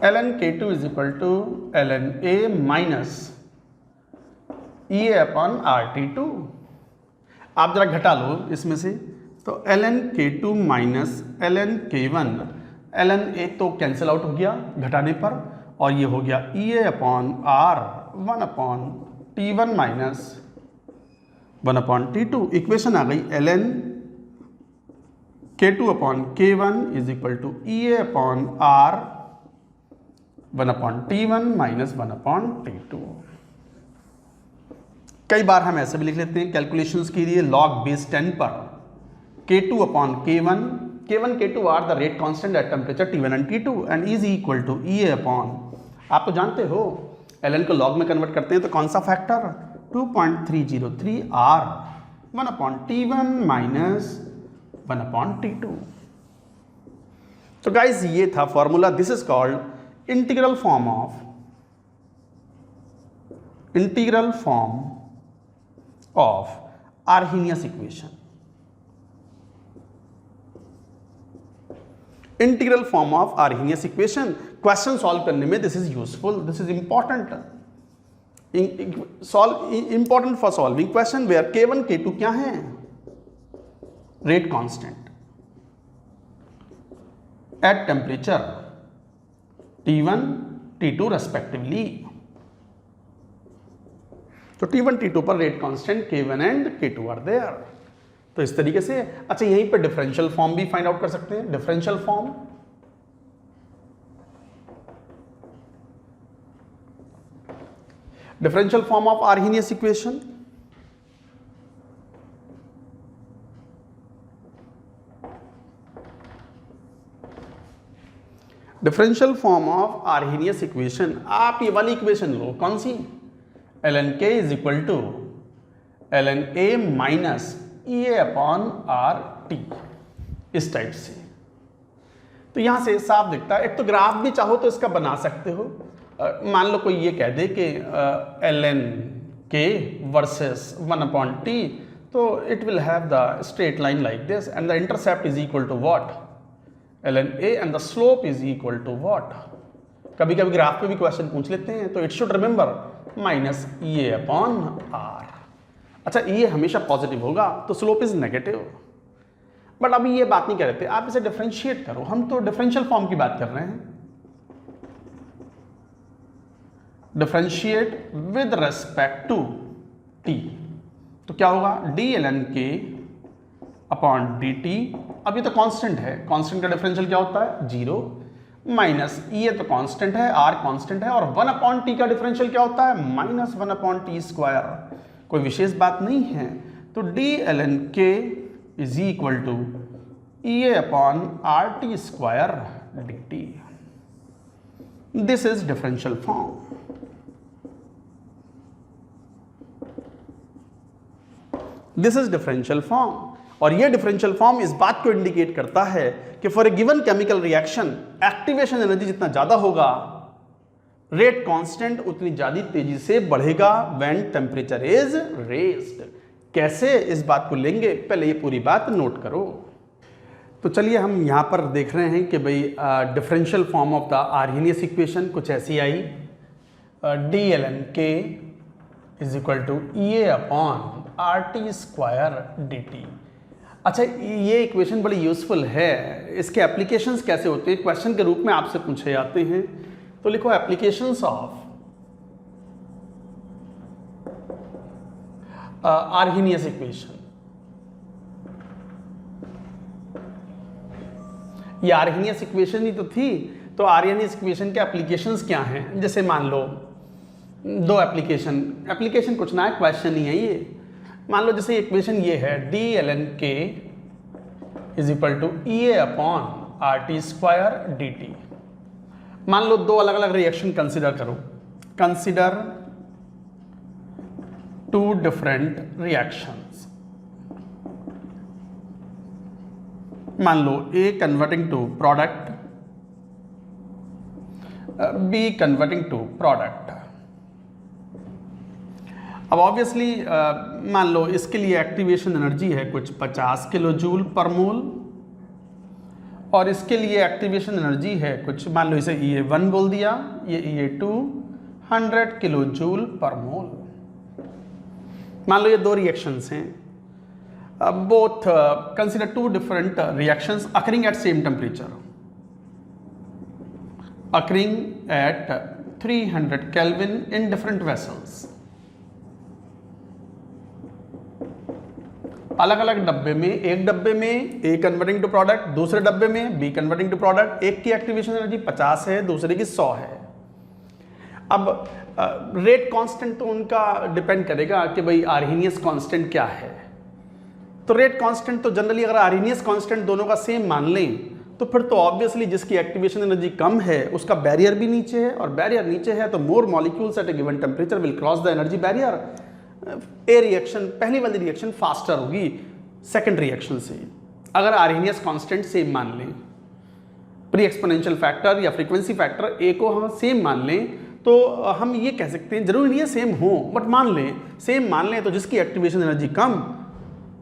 ln K2 is equal to ln A minus EA upon RT2। आप जरा घटा लो इसमें से, तो ln K2 minus ln K1, ln A तो कैंसिल आउट हो गया घटाने पर, और ये हो गया EA upon R 1 upon T1 minus 1 upon T2। Equation आ गई ln K2 upon K1 is equal to EA upon R 1 upon T1 minus 1 upon T2। कई बार हम ऐसे भी लिख लेते हैं कैलकुलेशंस के लिए log बेस 10 पर K2 upon K1 K2 are the rate constant at temperature T1 and T2 and is equal to EA upon, आप तो जानते हो ln को log में कन्वर्ट करते हैं तो कौन सा factor 2.303 R 1 upon T1 minus 1 upon T2। तो गाइज ये था formula, this is called integral form of Arrhenius equation. Integral form of Arrhenius equation question solve करने में this is useful, this is important for solving question where K1 K2 क्या है rate constant at temperature T1 T2 respectively. तो T1 T2 पर rate constant K1 and K2 are there. तो इस तरीके से, अच्छा यहीं पर डिफरेंशियल फॉर्म भी फाइंड आउट कर सकते हैं। Differential form of Arrhenius equation, differential form of Arrhenius equation, आप ये वाली इक्वेशन लो, कौन सी ln k is equal to ln a minus EA upon R T, इस टाइप से। तो यहां से साफ दिखता है, एक तो ग्राफ भी चाहो तो इसका बना सकते हो। मान लो कोई ये कह दे कि ln k versus 1 upon t, तो it will have the straight line like this and the intercept is equal to what ln a and the slope is equal to what. कभी कभी ग्राफ पे भी क्वेश्चन पूछ लेते हैं, तो it should remember minus EA upon r। अच्छा ये हमेशा पॉजिटिव होगा तो स्लोप इज नेगेटिव, बट अभी ये बात नहीं कर रहे थे, आप इसे डिफरेंशिएट करो, हम तो डिफरेंशियल फॉर्म की बात कर रहे हैं। Differentiate with respect to t, तो क्या होगा d ln k upon dt। अब ये तो कांस्टेंट है, कांस्टेंट का डिफरेंशियल क्या होता है 0, माइनस ये तो कांस्टेंट है, r कांस्टेंट है, और 1 अपॉन t का डिफरेंशियल क्या होता है माइनस 1 अपॉन टी स्क्वायर। कोई विशेष बात नहीं है, तो d ln k is equal to EA upon R T square dt। This is differential form. This is differential form, और यह डिफरेंशियल फॉर्म इस बात को इंडिकेट करता है कि for a given chemical reaction activation energy जितना ज्यादा होगा रेट कांस्टेंट उतनी ज्यादा तेजी से बढ़ेगा व्हेन टेम्परेचर इज रेज्ड। कैसे, इस बात को लेंगे, पहले ये पूरी बात नोट करो। तो चलिए हम यहाँ पर देख रहे हैं कि भाई differential form of the Arrhenius equation कुछ ऐसी आई, d ln k is equal to EA upon R T square dt। अच्छा ये इक्वेशन बड़ी यूजफुल है, इसके एप्लीकेशंस कैसे होते हैं क्वेश्चन के रूप में आपसे पूछे जाते हैं। तो लिखो एप्लीकेशंस ऑफ आर्हेनियस इक्वेशन। ये आर्हेनियस इक्वेशन ही तो थी, तो आर्हेनियस इक्वेशन के एप्लीकेशंस क्या हैं। जैसे मान लो दो एप्लीकेशन कुछ ना है, क्वेश्चन ही है ये। मान लो जैसे इक्वेशन ये है d ln k is equal to E A upon R T square D T. मान लो दो अलग अलग रिएक्शन कंसिडर करो, कंसिडर टू डिफरेंट रिएक्शंस। मान लो A converting to product, B converting to product. अब ऑब्वियसली मान लो इसके लिए एक्टिवेशन एनर्जी है कुछ 50 किलो जूल पर मोल, और इसके लिए एक्टिवेशन एनर्जी है कुछ, मान लो इसे EA1 बोल दिया, ये EA2 100 किलो जूल पर मोल। मान लो ये दो रिएक्शंस हैं, both consider two different reactions occurring at same temperature, occurring at 300 Kelvin in different vessels। अलग अलग डब्बे में, एक डब्बे में A कन्वर्टिंग टू प्रोडक्ट, दूसरे डब्बे में B कन्वर्टिंग टू प्रोडक्ट। एक की एक्टिवेशन एनर्जी 50 है, दूसरे की 100 है। अब रेट कांस्टेंट तो उनका डिपेंड करेगा कि भाई आर्हेनियस कांस्टेंट क्या है। तो रेट कांस्टेंट तो जनरली अगर आर्हेनियस कांस्टेंट दोनों का सेम मान लें तो फिर तो ऑब्वियसली जिसकी एक्टिवेशन एनर्जी कम है उसका बैरियर भी नीचे है, और बैरियर नीचे है तो more molecules at a given temperature will cross the energy barrier. A reaction, पहली वाली रिएक्शन फास्टर होगी सेकंड रिएक्शन से अगर आर्हेनियस कांस्टेंट सेम मान लें। प्री एक्सपोनेंशियल फैक्टर या फ्रीक्वेंसी फैक्टर ए को हम सेम मान लें तो हम ये कह सकते हैं, जरूरी नहीं है सेम हो बट मान लें, सेम मान लें तो जिसकी एक्टिवेशन एनर्जी कम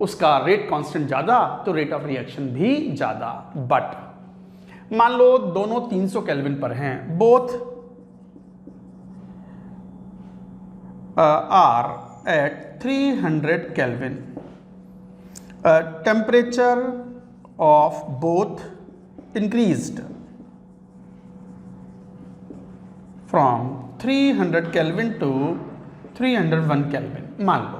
उसका रेट कांस्टेंट ज़्यादा तो रेट ऑफ रिएक्शन भी ज़्यादा। बट मान लो दोनों 300 केल्विन पर हैं, both are at 300 kelvin, temperature of both increased from 300 kelvin to 301 kelvin. मान लो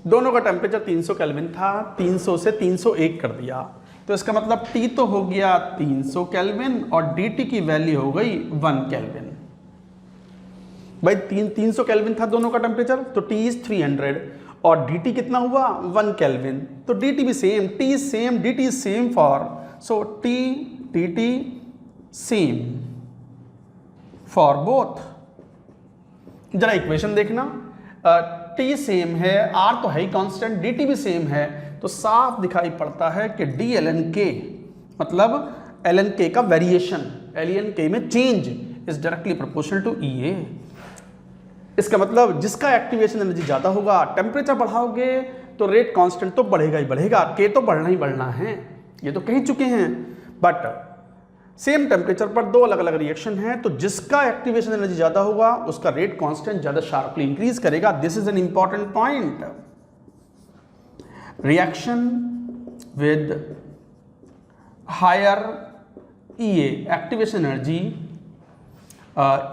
दोनों का टेम्परेचर 300 केल्विन था, 300 से 301 कर दिया तो इसका मतलब T तो हो गया 300 केल्विन और DT की वैल्यू हो गई 1 केल्विन। भाई 300 केल्विन था दोनों का टेम्परेचर तो T इज 300 और DT कितना हुआ 1 केल्विन, तो DT भी same, T is same, DT is same for, so T DT same for both. जरा इक्वेशन देखना, T सेम है, R तो है ही कांस्टेंट, DT भी सेम है, तो साफ दिखाई पड़ता है कि D ln K मतलब ln K का वेरिएशन ln K में change is directly proportional to EA। इसका मतलब जिसका एक्टिवेशन एनर्जी ज़्यादा होगा, टेम्परेचर बढ़ाओगे तो रेट कांस्टेंट तो बढ़ेगा ही बढ़ेगा, K तो बढ़ना ही बढ़ना है, ये तो कह चुके हैं। बट सेम टेम्परेचर पर दो अलग अलग रिएक्शन हैं तो जिसका एक्टिवेशन एनर्जी ज़्यादा होगा उसका रेट कांस्टेंट ज़्यादा शार्पली इंक्रीज करेगा। This is an important point. Reaction with higher EA activation energy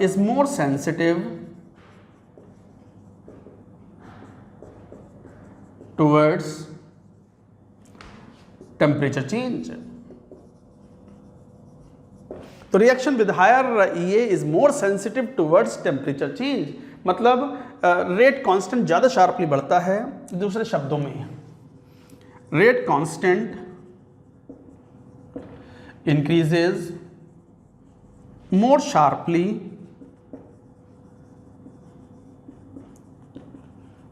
is more sensitive towards temperature change. तो reaction with higher EA is more sensitive towards temperature change, मतलब rate constant ज़्यादा sharply बढ़ता है। दूसरे शब्दों में rate constant increases more sharply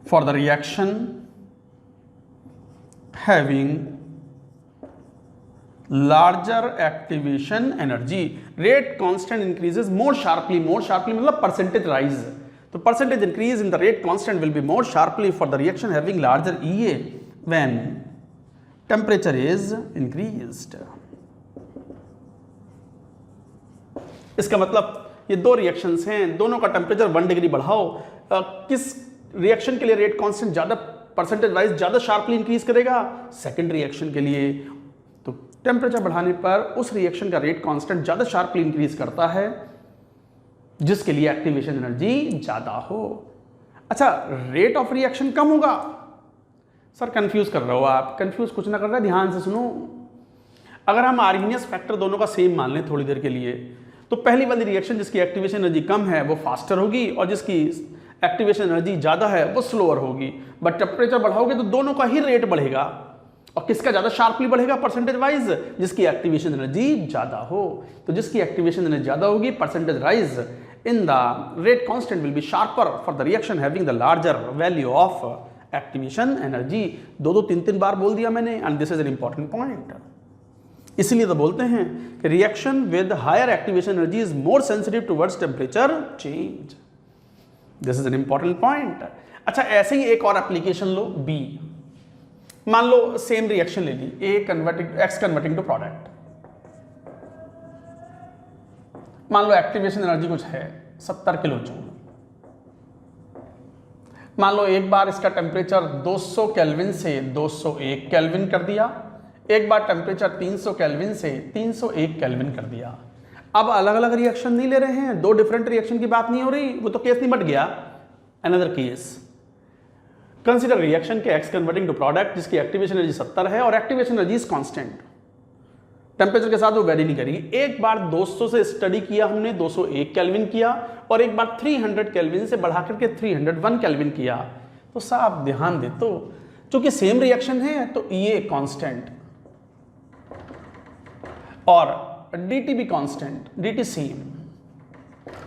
for the reaction having larger activation energy। rate constant increases more sharply मतलब percentage rise, तो percentage increase in the rate constant will be more sharply for the reaction having larger EA when temperature is increased। इसका मतलब ये दो reactions हैं, दोनों का temperature 1 degree बढ़ाओ, किस रिएक्शन के लिए रेट कांस्टेंट ज़्यादा परसेंटेज वाइज ज़्यादा शार्पली इंक्रीज करेगा, सेकंड रिएक्शन के लिए। तो टेम्परेचर बढ़ाने पर उस रिएक्शन का रेट कांस्टेंट ज़्यादा शार्पली इंक्रीज करता है जिसके लिए एक्टिवेशन एनर्जी ज़्यादा हो। अच्छा, रेट ऑफ रिएक्शन कम होगा। सर कंफ्यूज कर रहे हो आप, कंफ्यूज कुछ ना कर रहा है, ध्यान से सुनो। अगर हम आर्हेनियस फैक्टर दोनों का सेम मान लें थोड़ी देर के लिए, तो पहली वाली रिएक्शन जिसकी एक्टिवेशन एनर्जी कम है वो फास्टर होगी और जिसकी एक्टिवेशन एनर्जी ज़्यादा है वो स्लोअर होगी। बट टेम्परेचर बढ़ाओगे तो दोनों का ही रेट बढ़ेगा और किसका ज़्यादा शार्पली बढ़ेगा परसेंटेज वाइज? जिसकी एक्टिवेशन एनर्जी ज़्यादा हो। तो जिसकी एक्टिवेशन एनर्जी ज़्यादा होगी percentage wise in the rate constant will be sharper for the reaction having the larger value of activation energy। दो तीन बार बोल दिया मैंने, and this is an important point। इसलिए तो बोलते हैं कि reaction with higher activation energy is more sensitive towards temperature change। This is an important point। अच्छा, ऐसे ही एक और एप्लीकेशन लो B। मान लो सेम रिएक्शन ले ली, X कन्वर्टिंग टू प्रोडक्ट। मान लो एक्टिवेशन एनर्जी कुछ है 70 किलो जूल। मान लो एक बार इसका टेम्परेचर 200 केल्विन से 201 केल्विन कर दिया, एक बार टेम्परेचर 300 केल्विन से 301 केल्विन कर दिया। अब अलग अलग रिएक्शन नहीं ले रहे हैं, दो डिफरेंट रिएक्शन की बात नहीं हो रही, वो तो केस निपट गया। अनदर केस, कंसीडर रिएक्शन के एक्स कन्वर्टिंग टू प्रोडक्ट जिसकी एक्टिवेशन एनर्जी 70 है और activation energy is constant, temperature के साथ वो वेरी नहीं करेगी। एक बार 200 से स्टडी किया हमने, 201 केल्विन किया, और एक बार 300 केल्विन से बढ़ा करके 301 केल्विन किया। तो साहब ध्यान दे, तो चूंकि सेम रिएक्शन है तो ये कांस्टेंट और dt भी कांस्टेंट, dt सेम।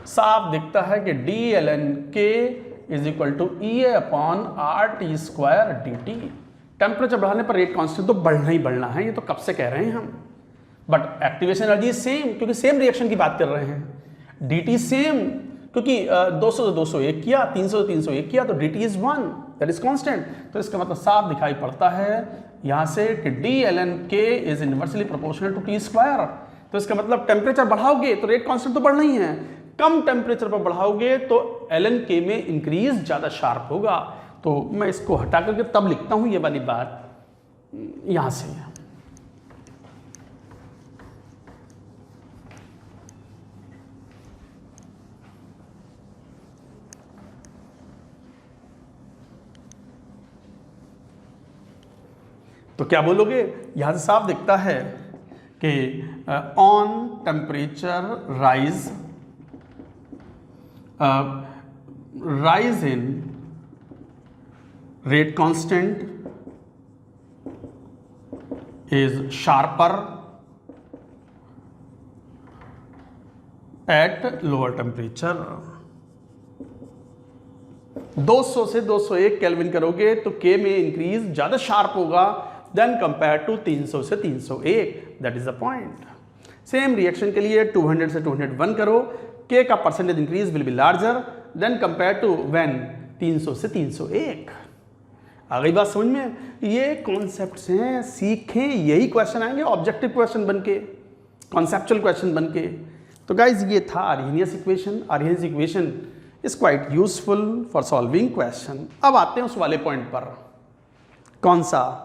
साफ दिखता है कि dln k is equal to EA upon RT² dt। Temperature बढ़ाने पर रेट कांस्टेंट तो बढ़ना ही बढ़ना है, ये तो कब से कह रहे हैं हम। बट एक्टिवेशन एनर्जी सेम, क्योंकि सेम रिएक्शन की बात कर रहे हैं। dt सेम, क्योंकि 200 से 201 किया, 300 से 301 किया, तो dt is 1, that is constant. तो इसका मतलब साफ दिखाई पड़ता है यहाँ से कि dln k is inversely proportional to t²। तो इसका मतलब टेम्परेचर बढ़ाओगे तो रेट कांस्टेंट तो बढ़ना ही है, कम टेम्परेचर पर बढ़ाओगे तो ln k में इंक्रीज ज़्यादा शार्प होगा। तो मैं इसको हटा करके तब लिखता हूँ ये वाली बात यहाँ से। तो क्या बोलोगे? यहाँ से साफ दिखता है कि on temperature rise in rate constant is sharper at lower temperature। 200 से 201 केल्विन करोगे तो K में इंक्रीज ज्यादा शार्प होगा देन कंपेयर टू 300 से 301। That is the point. Same reaction के लिए 200 से 201 करो, K का percentage increase will be larger than compare to when 300 से 301। आ गई बात समझ में? ये कॉन्सेप्ट्स हैं, सीखें, यही क्वेश्चन आएंगे ऑब्जेक्टिव क्वेश्चन बनके, कॉन्सेप्चुअल क्वेश्चन बनके। तो गाइज ये था Arrhenius equation. Arrhenius equation is quite useful for solving question. अब आते हैं उस वाले पॉइंट पर, कौन सा,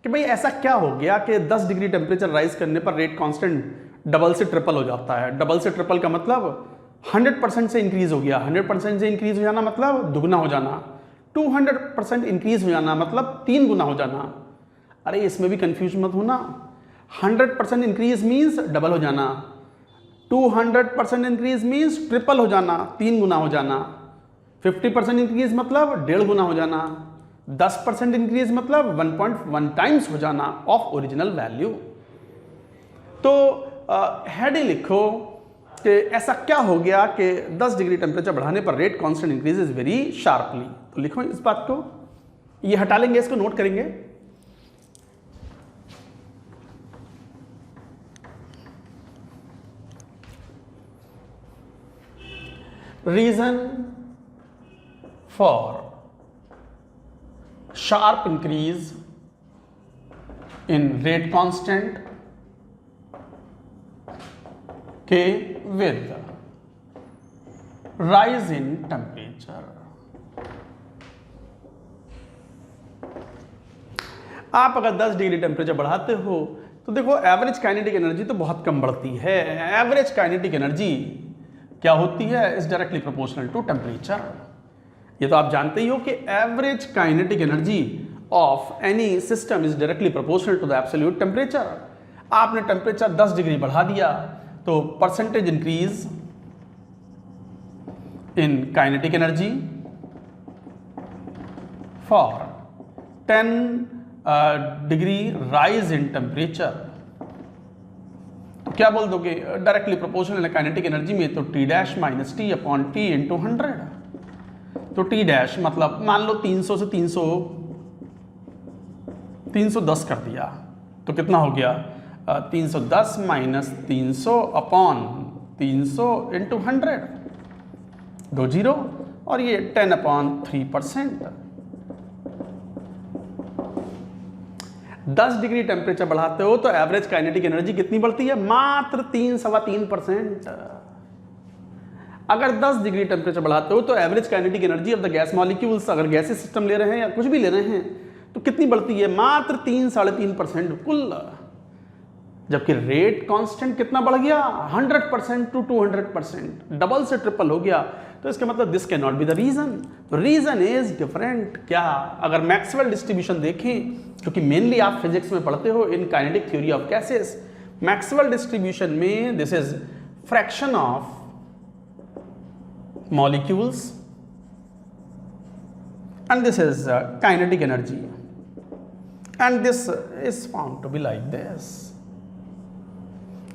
कि भाई ऐसा क्या हो गया कि 10 डिग्री टेम्परेचर राइज करने पर रेट कांस्टेंट डबल से ट्रिपल हो जाता है। डबल से ट्रिपल का मतलब 100% से इंक्रीज हो गया, 100% से इंक्रीज हो जाना मतलब दुगना हो जाना, 200% इंक्रीज हो जाना मतलब 3 गुना हो जाना। अरे इसमें भी कंफ्यूज मत होना, 100% इंक्रीज मीन्स डबल हो जाना, 200% इंक्रीज मीन्स ट्रिपल हो जाना, 3 गुना हो जाना, 50% इंक्रीज मतलब 1.5 गुना हो जाना, 10% इंक्रीज मतलब 1.1 टाइम्स हो जाना ऑफ ओरिजिनल वैल्यू। तो हेडिंग लिखो कि ऐसा क्या हो गया कि 10 डिग्री टेम्परेचर बढ़ाने पर rate constant increases very sharply. तो लिखो इस बात को, ये हटा लेंगे, इसको नोट करेंगे। Reason for sharp increase in rate constant K with rise in temperature। आप अगर 10 डिग्री टेम्परेचर बढ़ाते हो तो देखो एवरेज काइनेटिक एनर्जी तो बहुत कम बढ़ती है। एवरेज काइनेटिक एनर्जी क्या होती है? Is directly proportional to temperature. ये तो आप जानते ही हो कि average kinetic energy of any system is directly proportional to the absolute temperature. आपने टेम्परेचर 10 डिग्री बढ़ा दिया तो percentage increase in kinetic energy for 10 degree rise in temperature, तो क्या बोल दोगे? डायरेक्टली प्रोपोर्शनल है काइनेटिक एनर्जी में, तो T dash minus T upon T into 100। तो टी डैश मतलब मान लो 300 से 310 कर दिया, तो कितना हो गया? 310 माइनस 300 अपॉन 300 इंटू 100, 2 जीरो, और ये 10/3%। 10 डिग्री टेम्परेचर बढ़ाते हो तो एवरेज काइनेटिक एनर्जी कितनी बढ़ती है? मात्र 3-3.25%। अगर 10 डिग्री टेम्परेचर बढ़ाते हो तो average kinetic energy of the gas molecules, अगर गैसीय सिस्टम ले रहे हैं या कुछ भी ले रहे हैं, तो कितनी बढ़ती है? मात्र 3-3.5% कुल। जबकि रेट कांस्टेंट कितना बढ़ गया? 100% टू 200%, डबल से ट्रिपल हो गया। तो इसका मतलब this can not be the reason, reason is different. क्या? अगर मैक्सवेल डिस्ट्रीब्यूशन देखें, क्योंकि मेनली आप फिजिक्स में पढ़ते हो in kinetic theory of gases, Maxwell distribution में this is fraction of molecules and this is kinetic energy and this is found to be like this।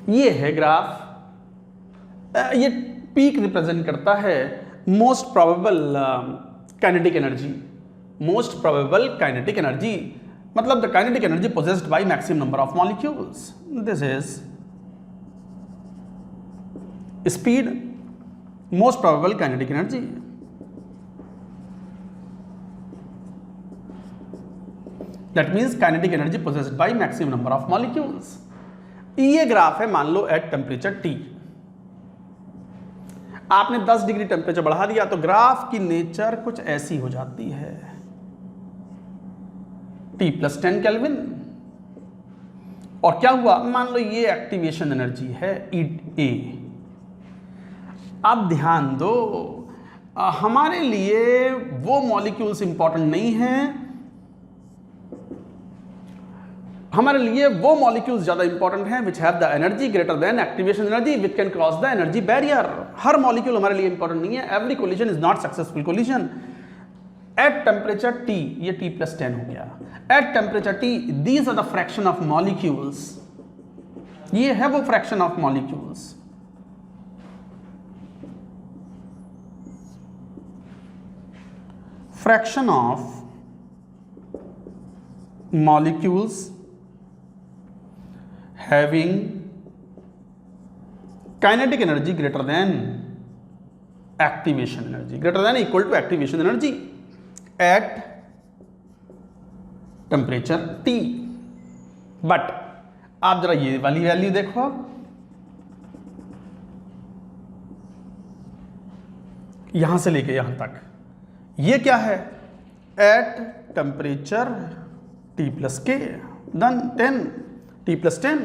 ये है ग्राफ, ये पीक रिप्रेजेंट करता है most probable kinetic energy. Most probable kinetic energy मतलब the kinetic energy possessed by maximum number of molecules. This is speed, most probable kinetic energy। That means kinetic energy possessed by maximum number of molecules। ये graph है मान लो eight temperature T। आपने 10 degree temperature बढ़ा दिया तो graph की nature कुछ ऐसी हो जाती है, T+10 केल्विन। और क्या हुआ? मान लो ये एक्टिवेशन एनर्जी है E। अब ध्यान दो, हमारे लिए वो मॉलिक्यूल्स इंपॉर्टेंट नहीं हैं, हमारे लिए वो मॉलिक्यूल्स ज्यादा इंपॉर्टेंट हैं which have the energy greater than activation energy which can cross the energy barrier. हर मॉलिक्यूल हमारे लिए इंपॉर्टेंट नहीं है। Every collision is not successful collision. At temperature T, ये T+10 हो गया। At temperature T these are the fraction of molecules, ये है वो fraction of molecules. fraction of molecules having kinetic energy greater than activation energy, greater than equal to activation energy at temperature T। But आप जरा ये वाली value देखो, यहां से लेके यहां तक ये क्या है? At temperature T+K then 10 T+10।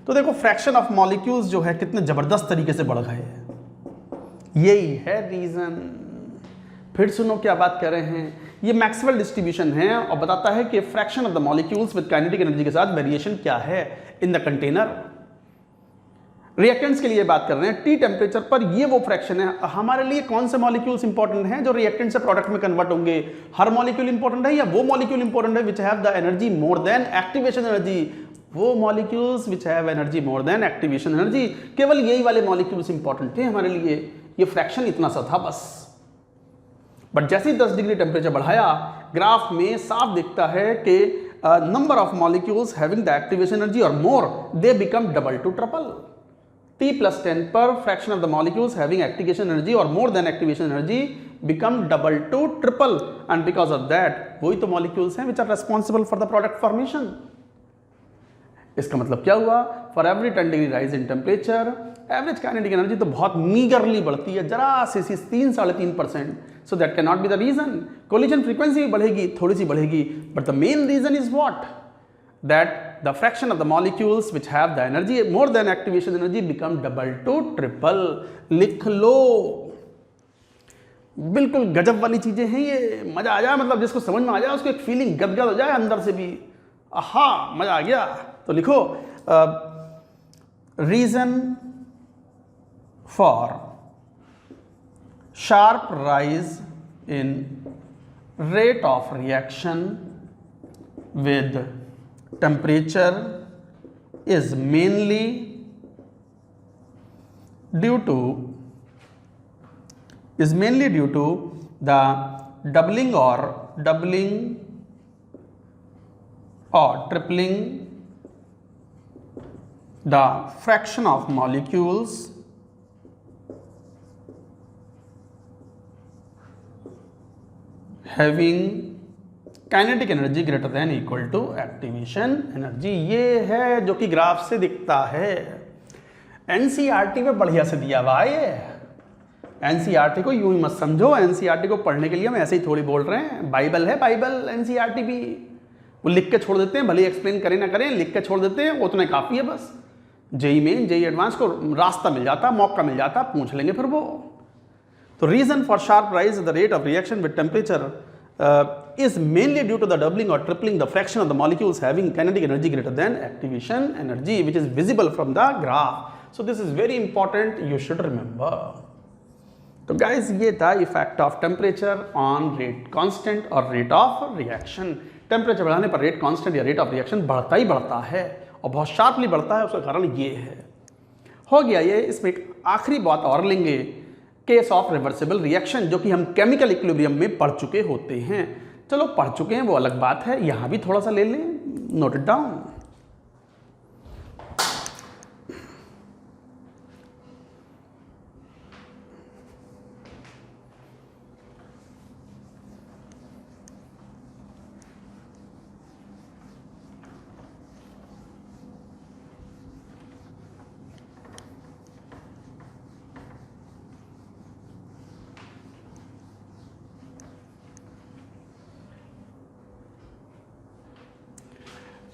तो देखो फ्रैक्शन ऑफ मॉलिक्यूल्स जो है कितने जबरदस्त तरीके से बढ़ गए। यही है रीजन। फिर सुनो क्या बात कर रहे हैं, ये मैक्सवेल डिस्ट्रीब्यूशन है और बताता है कि fraction of the molecules with kinetic energy के साथ वेरिएशन क्या है इन द कंटेनर। रिएक्टेंट्स के लिए बात कर रहे हैं, T टेम्परेचर पर ये वो फ्रैक्शन है। हमारे लिए कौन से मॉलिक्यूल्स इंपॉर्टेंट हैं जो रिएक्टेंट से प्रोडक्ट में कन्वर्ट होंगे? हर मॉलिक्यूल इंपॉर्टेंट है या वो मॉलिक्यूल इंपॉर्टेंट है which have the energy more than activation energy? वो molecules which have energy more than activation energy. केवल यही वाले मॉलिक्यूल्स इंपॉर्टेंट थे हमारे लिए। ये फ्रैक्शन इतना सा था बस। बट जैसे ही 10 डिग्री टेम्परेचर बढ़ाया, ग्राफ में साफ दिखता है कि number of molecules having the activation energy और more they become double to triple. T+10 पर fraction of the molecules having activation energy or more than activation energy become double to triple, and because of that वही तो molecules हैं which are responsible for the product formation। इसका मतलब क्या हुआ? For every 10 degree rise in temperature, average kinetic energy तो बहुत मीगरली बढ़ती है, जरा सी 3-3.5%। So that cannot be the reason। collision frequency भी बढ़ेगी, थोड़ी सी बढ़ेगी, but the main reason is what? That the fraction of the molecules which have the energy more than activation energy become double to triple। लिख लो, बिल्कुल गजब वाली चीजें हैं ये। मजा आ जाए, मतलब जिसको समझ में आ जाए उसको एक फीलिंग गदगद हो जाए अंदर से भी, आहा मजा आ गया। तो लिखो reason for sharp rise in rate of reaction with temperature is mainly due to the doubling or tripling the fraction of molecules having kinetic energy greater than equal to activation energy. ये है जो कि graph से दिखता है। NCERT में बढ़िया से दिया हुआ है। एनसीईआरटी को यूं ही मत समझो, एनसीईआरटी को पढ़ने के लिए हम ऐसे ही थोड़ी बोल रहे हैं। बाइबल है, बाइबल एनसीईआरटी भी। वो लिख के छोड़ देते हैं, भले एक्सप्लेन करें ना करें, लिख के छोड़ देते हैं, उतना काफ़ी है बस। जेई मेन, जेई एडवांस को रास्ता मिल जाता, मौका मिल जाता, पूछ लेंगे फिर वो। तो reason for sharp rise the rate of reaction with temperature is mainly due to the doubling or tripling the fraction of the molecules having kinetic energy greater than activation energy, which is visible from the graph. So this is very important, you should remember. तो guys ये था effect of temperature on rate constant और rate of reaction. Temperature बढ़ाने पर rate constant या rate of reaction बढ़ता ही बढ़ता है और बहुत शार्पली बढ़ता है। उसका कारण ये है। हो गया ये। इसमें एक आखिरी बात और लेंगे, केस ऑफ रिवर्सिबल रिएक्शन, जो कि हम केमिकल इक्विलिब्रियम में पढ़ चुके होते हैं। चलो पढ़ चुके हैं वो अलग बात है, यहां भी थोड़ा सा ले लें, note it down.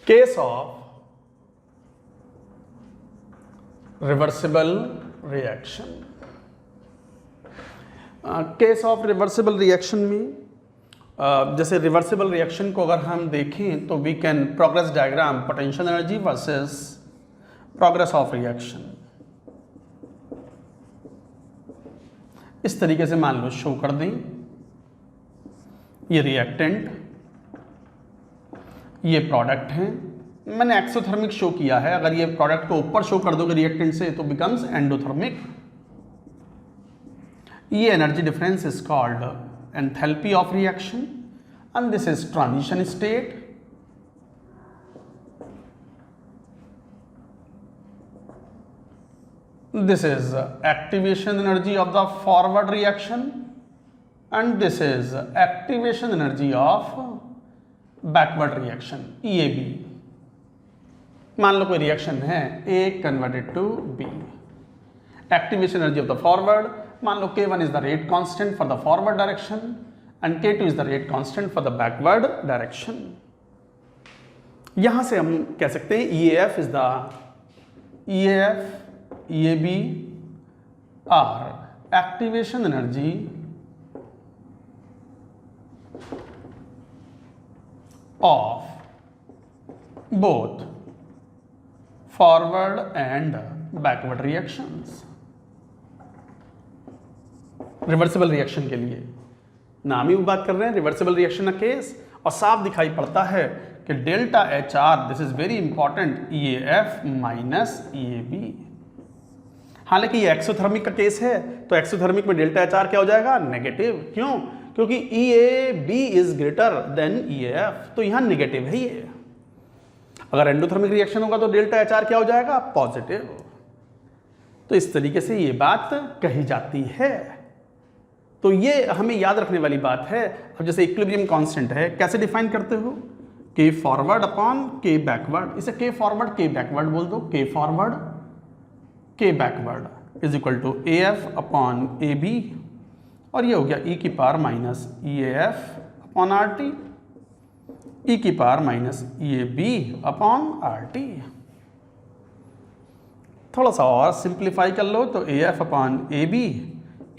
Case of reversible reaction। Case of reversible reaction में जैसे रिवर्सिबल रिएक्शन को अगर हम देखें तो we can progress diagram potential energy versus progress of reaction इस तरीके से मान लो शो कर दें। ये रिएक्टेंट, ये प्रोडक्ट है। मैंने एक्सोथर्मिक शो किया है। अगर ये प्रोडक्ट को ऊपर शो कर दोगे रिएक्टेंट से तो बिकम्स एंडोथर्मिक। ये energy difference is called enthalpy of reaction and this is transition state. This is activation energy of the forward reaction and this is activation energy of backward reaction, EAB। मान लो कोई reaction है A converted to B। Activation energy of the forward, मान लो K1 is the rate constant for the forward direction and K2 is the rate constant for the backward direction. यहां से हम कह सकते हैं EAF is the EAB are activation energy of both forward and backward reactions। Reversible reaction के लिए नाम ही बात कर रहे हैं, रिवर्सिबल रिएक्शन का केस, और साफ दिखाई पड़ता है कि delta HR this is very important, EAF minus EAB। हालांकि ये एक्सोथर्मिक का केस है तो एक्सोथर्मिक में डेल्टा HR क्या हो जाएगा? नेगेटिव। क्यों? क्योंकि EAB is greater then EAF, तो यहां नेगेटिव है ये। अगर एंडोथर्मिक रिएक्शन होगा तो डेल्टा HR क्या हो जाएगा? पॉजिटिव। तो इस तरीके से ये बात कही जाती है। तो ये हमें याद रखने वाली बात है। अब जैसे इक्विलिब्रियम कांस्टेंट है, कैसे डिफाइन करते हो? K forward upon K backward. इसे K फॉरवर्ड K बैकवर्ड बोल दो। K forward K backward is equal to AF upon AB, और ये हो गया E की power minus EAF upon RT, E की power minus EAB upon RT। थोड़ा सा और सिंप्लीफाई कर लो तो AF अपॉन AB,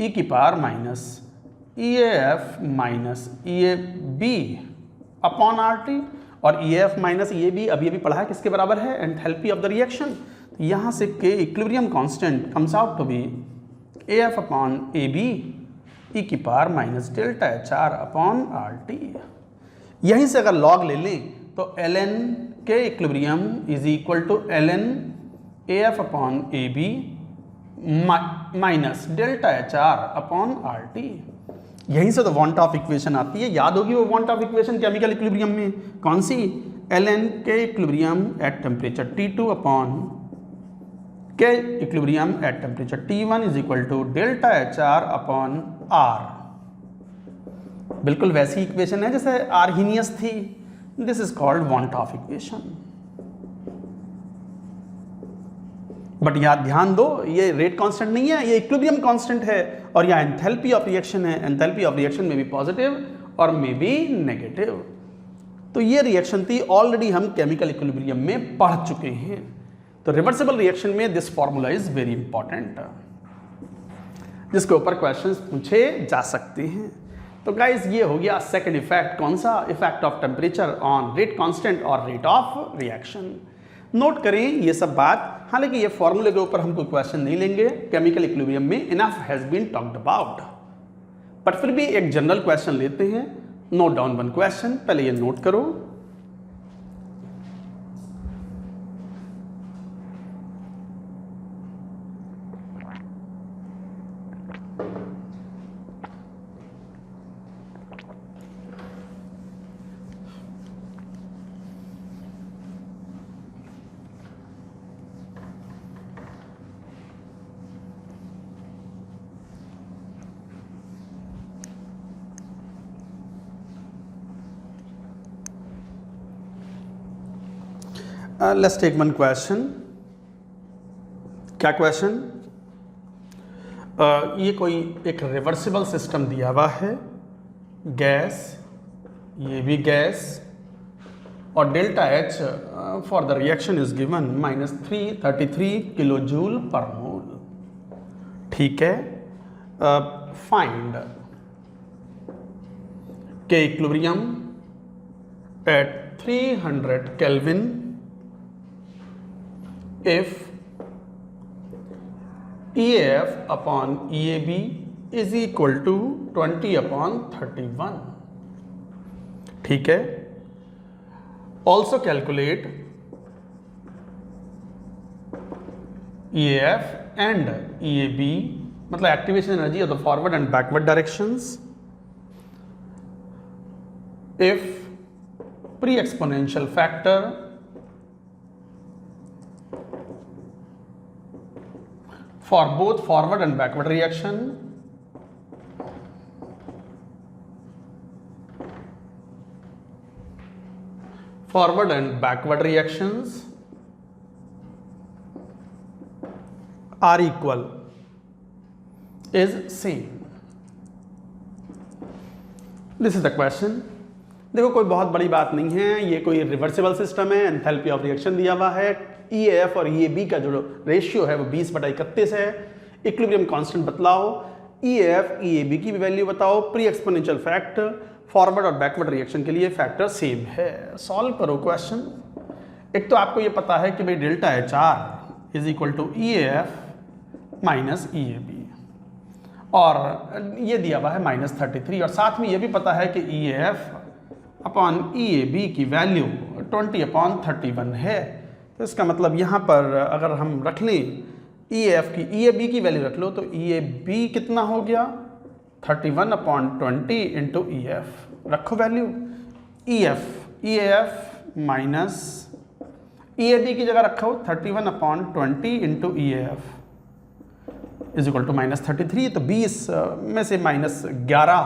E की power minus EAF minus EAB upon RT, और EAF माइनस EAB अभी अभी पढ़ा है किसके बराबर है? Enthalpy of the reaction. यहाँ से K equilibrium constant comes out to be AF upon AB E की power minus delta HR upon RT। यहीं से अगर लॉग ले लें तो ln के equilibrium is equal to ln AF upon AB minus delta HR upon RT। यहीं से तो वांट ऑफ इक्वेशन आती है, याद होगी वो van't Hoff equation chemical equilibrium में कौन सी, ln के equilibrium at temperature T2 upon K equilibrium at temperature T1 is equal to delta HR upon R। बिल्कुल वैसी इक्वेशन है जैसे आर्हीनियस थी। This is called van't Hoff equation. But यहाँ ध्यान दो, ये रेट कांस्टेंट नहीं है, ये इक्विलिब्रियम कांस्टेंट है और यह एंथैल्पी ऑफ रिएक्शन है। एंथैल्पी ऑफ रिएक्शन में भी पॉजिटिव और मे बी नेगेटिव। तो ये रिएक्शन थी, ऑलरेडी हम केमिकल इक्विलिब्रियम में पढ़ चुके हैं। तो रिवर्सिबल रिएक्शन में this formula is very important, जिसके ऊपर क्वेश्चंस पूछे जा सकते हैं। तो गाइज ये हो गया सेकंड इफेक्ट, कौन सा, effect of temperature on rate constant और रेट ऑफ रिएक्शन। नोट करें ये सब बात, हालांकि ये फॉर्मूले के ऊपर हम कोई क्वेश्चन नहीं लेंगे, केमिकल इक्विलिब्रियम में enough has been talked about. But फिर भी एक जनरल क्वेश्चन लेते हैं। नोट डाउन वन क्वेश्चन, पहले ये नोट करो। Let's take one question. क्या क्वेश्चन, ये कोई एक रिवर्सिबल सिस्टम दिया हुआ है, गैस, ये भी गैस, और delta H for the reaction is given -333 kilo joule per mole. ठीक है, find K equilibrium at 300 kelvin if EAF upon EAB is equal to 20 upon 31। ठीक है, also calculate EAF and EAB, मतलब activation energy of the forward and backward directions if pre-exponential factor for both forward and backward reaction are equal is same। This is the question। देखो कोई बहुत बड़ी बात नहीं है, ये कोई रिवर्सिबल सिस्टम है, एंथैल्पी ऑफ रिएक्शन दिया हुआ है, EAF और EAB का जो रेशियो है वो 20/31 है। इक्विलिब्रियम कांस्टेंट बतलाओ, EAF EAB की भी वैल्यू बताओ, प्री एक्सपोनेंशियल फैक्टर फॉरवर्ड और बैकवर्ड रिएक्शन के लिए फैक्टर सेम है। सॉल्व करो क्वेश्चन। एक तो आपको ये पता है कि भाई delta HR is equal to EAF minus EAB, और ये दिया हुआ है -33, और साथ में ये भी पता है कि EAF अपॉन EAB की वैल्यू 20/31 है। तो इसका मतलब यहाँ पर अगर हम रख लें EAF की, EAB की वैल्यू रख लो, तो EAB कितना हो गया 31/20 इंटू EF। रखो वैल्यू, EAF माइनस EAB की जगह रखो 31/20 into EAF is equal to -33। तो 20 में से -11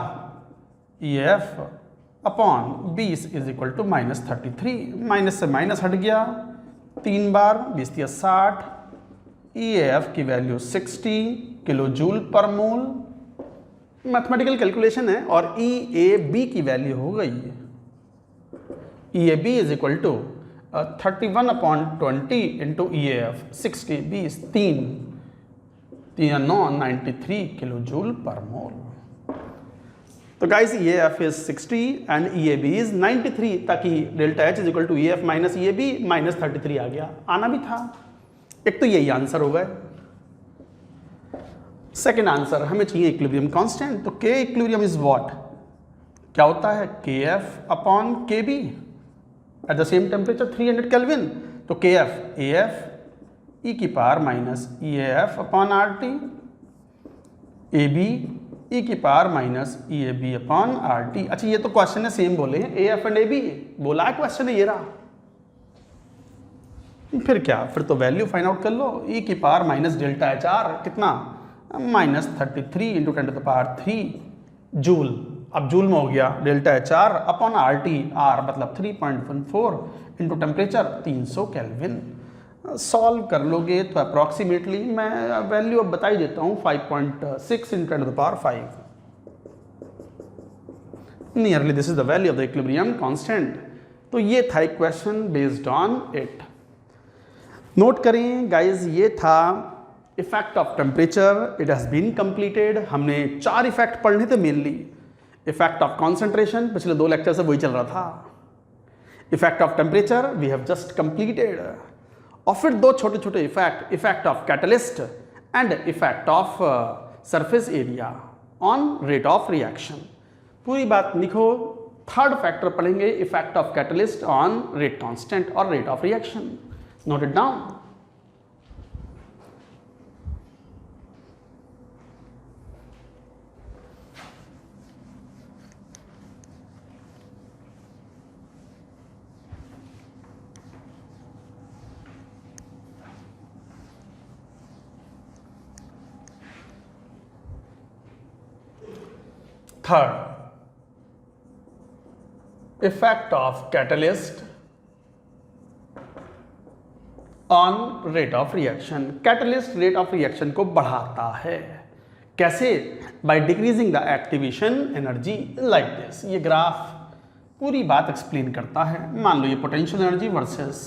EAF upon 20 is equal to -33। Minus से माइनस हट गया 3 बार, 20 या 60। EAF की वैल्यू 60 किलो जूल पर मोल, मैथमेटिकल कैलकुलेशन है, और EAB की वैल्यू हो गई EAB is equal to 31/20 into EAF 60, 20, 3 9 93 kilo joule per mole. तो guys EAF is 60 and EAB is 93, ताकि delta H is equal to EAF minus EAB -33 आ गया, आना भी था। एक तो यही आंसर हो गए। सेकेंड आंसर, हमें चाहिए इक्विलिब्रियम कांस्टेंट। तो K इक्विलिब्रियम इज व्हाट, क्या होता है, KF upon KB। At the same temperature 300 kelvin. तो K F A F E की power minus E F upon R T, A B E की power minus E A B upon R T. अच्छा ये तो question है same बोले हैं, A F and A B बोला है क्वेश्चन है, ये रहा। फिर क्या, फिर तो वैल्यू फाइंड आउट कर लो। ई की power minus delta H R कितना, minus 33 into 10 to the power 3 joule. अब जूल में हो गया delta H R upon R T, R मतलब 3.14 इंटू टेम्परेचर 300 केल्विन। सॉल्व कर लोगे तो अप्रॉक्सीमेटली, मैं वैल्यू अब बता ही देता हूँ, 5.6 into 10 to the power 5। Nearly this is the value of the equilibrium constant. तो ये था एक question based on it. Note करें गाइज, ये था effect of temperature, it has been completed. हमने 4 इफेक्ट पढ़ने थे मेनली। इफेक्ट ऑफ कॉन्सेंट्रेशन पिछले 2 लेक्चर से वही चल रहा था। Effect of temperature we have just completed. और फिर 2 छोटे छोटे effect, effect of catalyst and effect of surface area on rate of reaction. पूरी बात लिखो। 3rd फैक्टर पढ़ेंगे, effect of catalyst on rate constant और rate of reaction. Note it down. Third, effect of catalyst on rate of reaction. Catalyst rate of reaction को बढ़ाता है। कैसे? By decreasing the activation energy like this. ये graph पूरी बात explain करता है। मान लो ये potential energy versus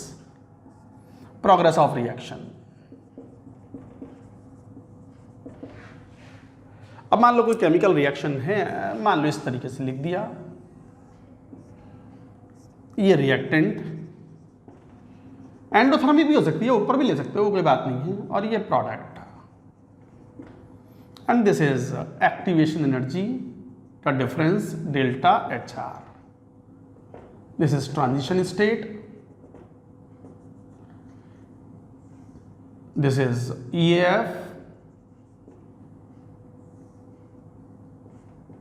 progress of reaction. अब मान लो कोई केमिकल रिएक्शन है, मान लो इस तरीके से लिख दिया, ये रिएक्टेंट, एंडोथर्मी भी हो सकती है, ऊपर भी ले सकते हो, कोई बात नहीं है, और ये product, and this is activation energy का difference delta H R. This is transition state, this is E F,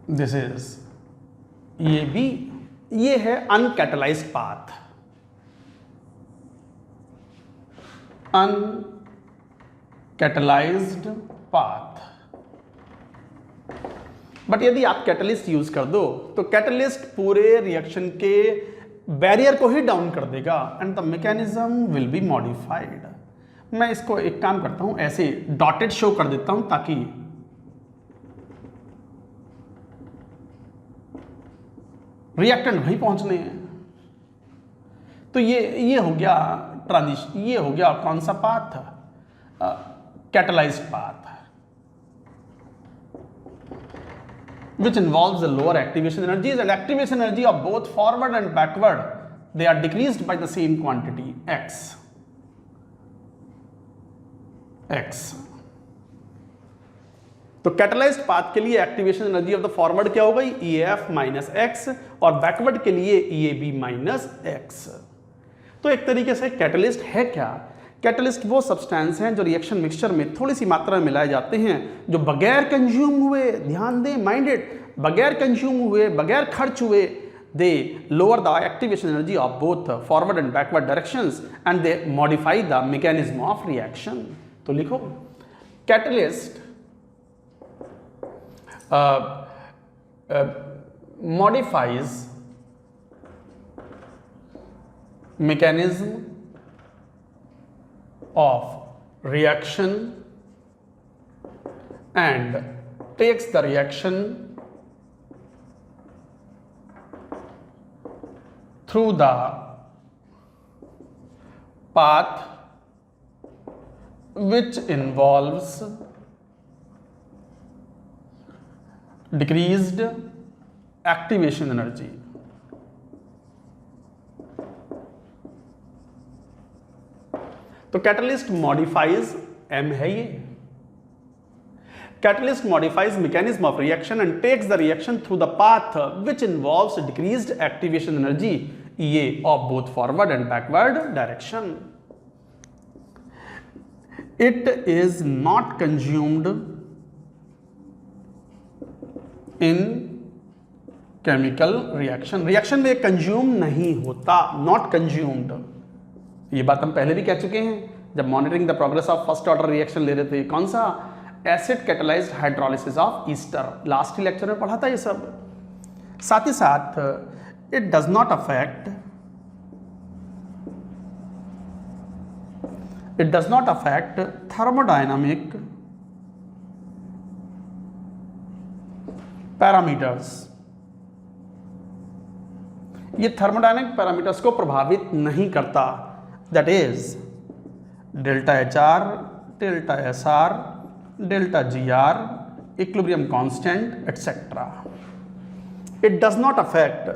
this is ये भी, ये है uncatalysed path, uncatalysed path. But यदि आप कैटलिस्ट यूज कर दो तो कैटलिस्ट पूरे रिएक्शन के बैरियर को ही डाउन कर देगा and the mechanism will be modified. मैं इसको एक काम करता हूं, ऐसे डॉटेड शो कर देता हूं ताकि रिएक्टेंट वहीं पहुंचने हैं। तो ये हो गया ट्रांजिशन, ये हो गया कौन सा path, catalysed path, which involves the lower activation energies and activation energy of both forward and backward, they are decreased by the same quantity x. तो कैटलाइज्ड पाथ के लिए activation energy of the forward क्या हो गई, E F minus x, और backward के लिए ई A B minus x. तो एक तरीके से कैटलिस्ट है क्या? कैटलिस्ट वो सब्सटेंस हैं जो रिएक्शन मिक्सचर में थोड़ी सी मात्रा में मिलाए जाते हैं, जो बगैर कंज्यूम हुए, ध्यान दें माइंडेड, बगैर कंज्यूम हुए, बगैर खर्च हुए, they lower the activation energy of both forward and backward directions and they modify the mechanism of reaction. तो लिखो, catalyst modifies mechanism of reaction and takes the reaction through the path which involves decreased activation energy। तो catalyst modifies, एम है ये, catalyst modifies mechanism of reaction and takes the reaction through the path which involves decreased activation energy EA of both forward and backward direction. It is not consumed in chemical reaction. Reaction में consume नहीं होता, not consumed. ये बात हम पहले भी कह चुके हैं जब monitoring the progress of first order reaction ले रहे थे। कौन सा? Acid catalysed hydrolysis of Easter. Last he lecture में पढ़ा था ये सब। साथ ही साथ it does not affect thermodynamic parameters. ये थर्मोडायनामिक पैरामीटर्स को प्रभावित नहीं करता। That is delta HR, delta SR, delta GR, equilibrium constant etcetera. It does not affect.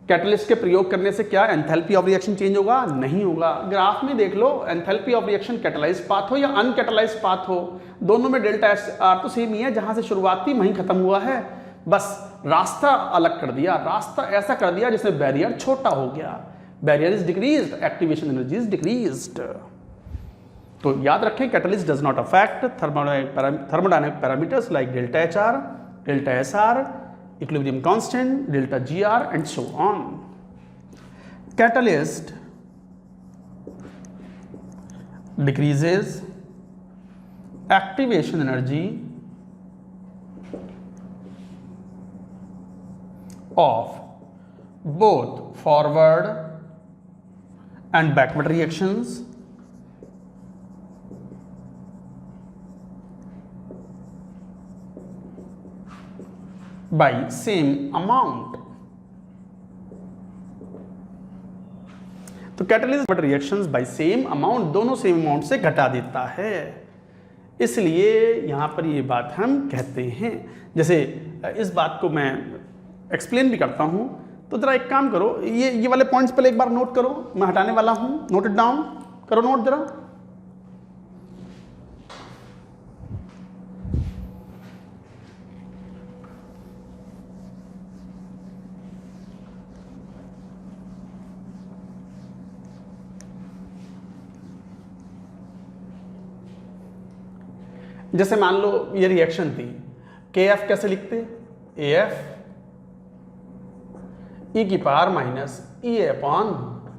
Catalyst के प्रयोग करने से क्या एंथैल्पी ऑफ रिएक्शन चेंज होगा? नहीं होगा। ग्राफ में देख लो, enthalpy of reaction catalysed path हो या अनकैटलाइज्ड पाथ हो, दोनों में डेल्टा SR तो सेम ही है। जहां से शुरुआत थी वहीं खत्म हुआ है, बस रास्ता अलग कर दिया, रास्ता ऐसा कर दिया जिसमें बैरियर छोटा हो गया। Barrier is decreased, activation energy is decreased. तो याद रखें, catalyst does not affect thermodynamic parameters like delta HR, delta SR, equilibrium constant, delta GR and so on. Catalyst decreases activation energy of both forward and backward reactions by same amount. तो catalyst but reactions by same amount, दोनों same amount से घटा देता है। इसलिए यहां पर ये बात हम कहते हैं। जैसे इस बात को मैं एक्सप्लेन भी करता हूं, तो जरा एक काम करो, ये वाले पॉइंट्स पहले एक बार नोट करो। मैं हटाने वाला हूं, नोट इट डाउन करो, नोट जरा। जैसे मान लो ये रिएक्शन थी, KF कैसे लिखते? AF e की power minus EA upon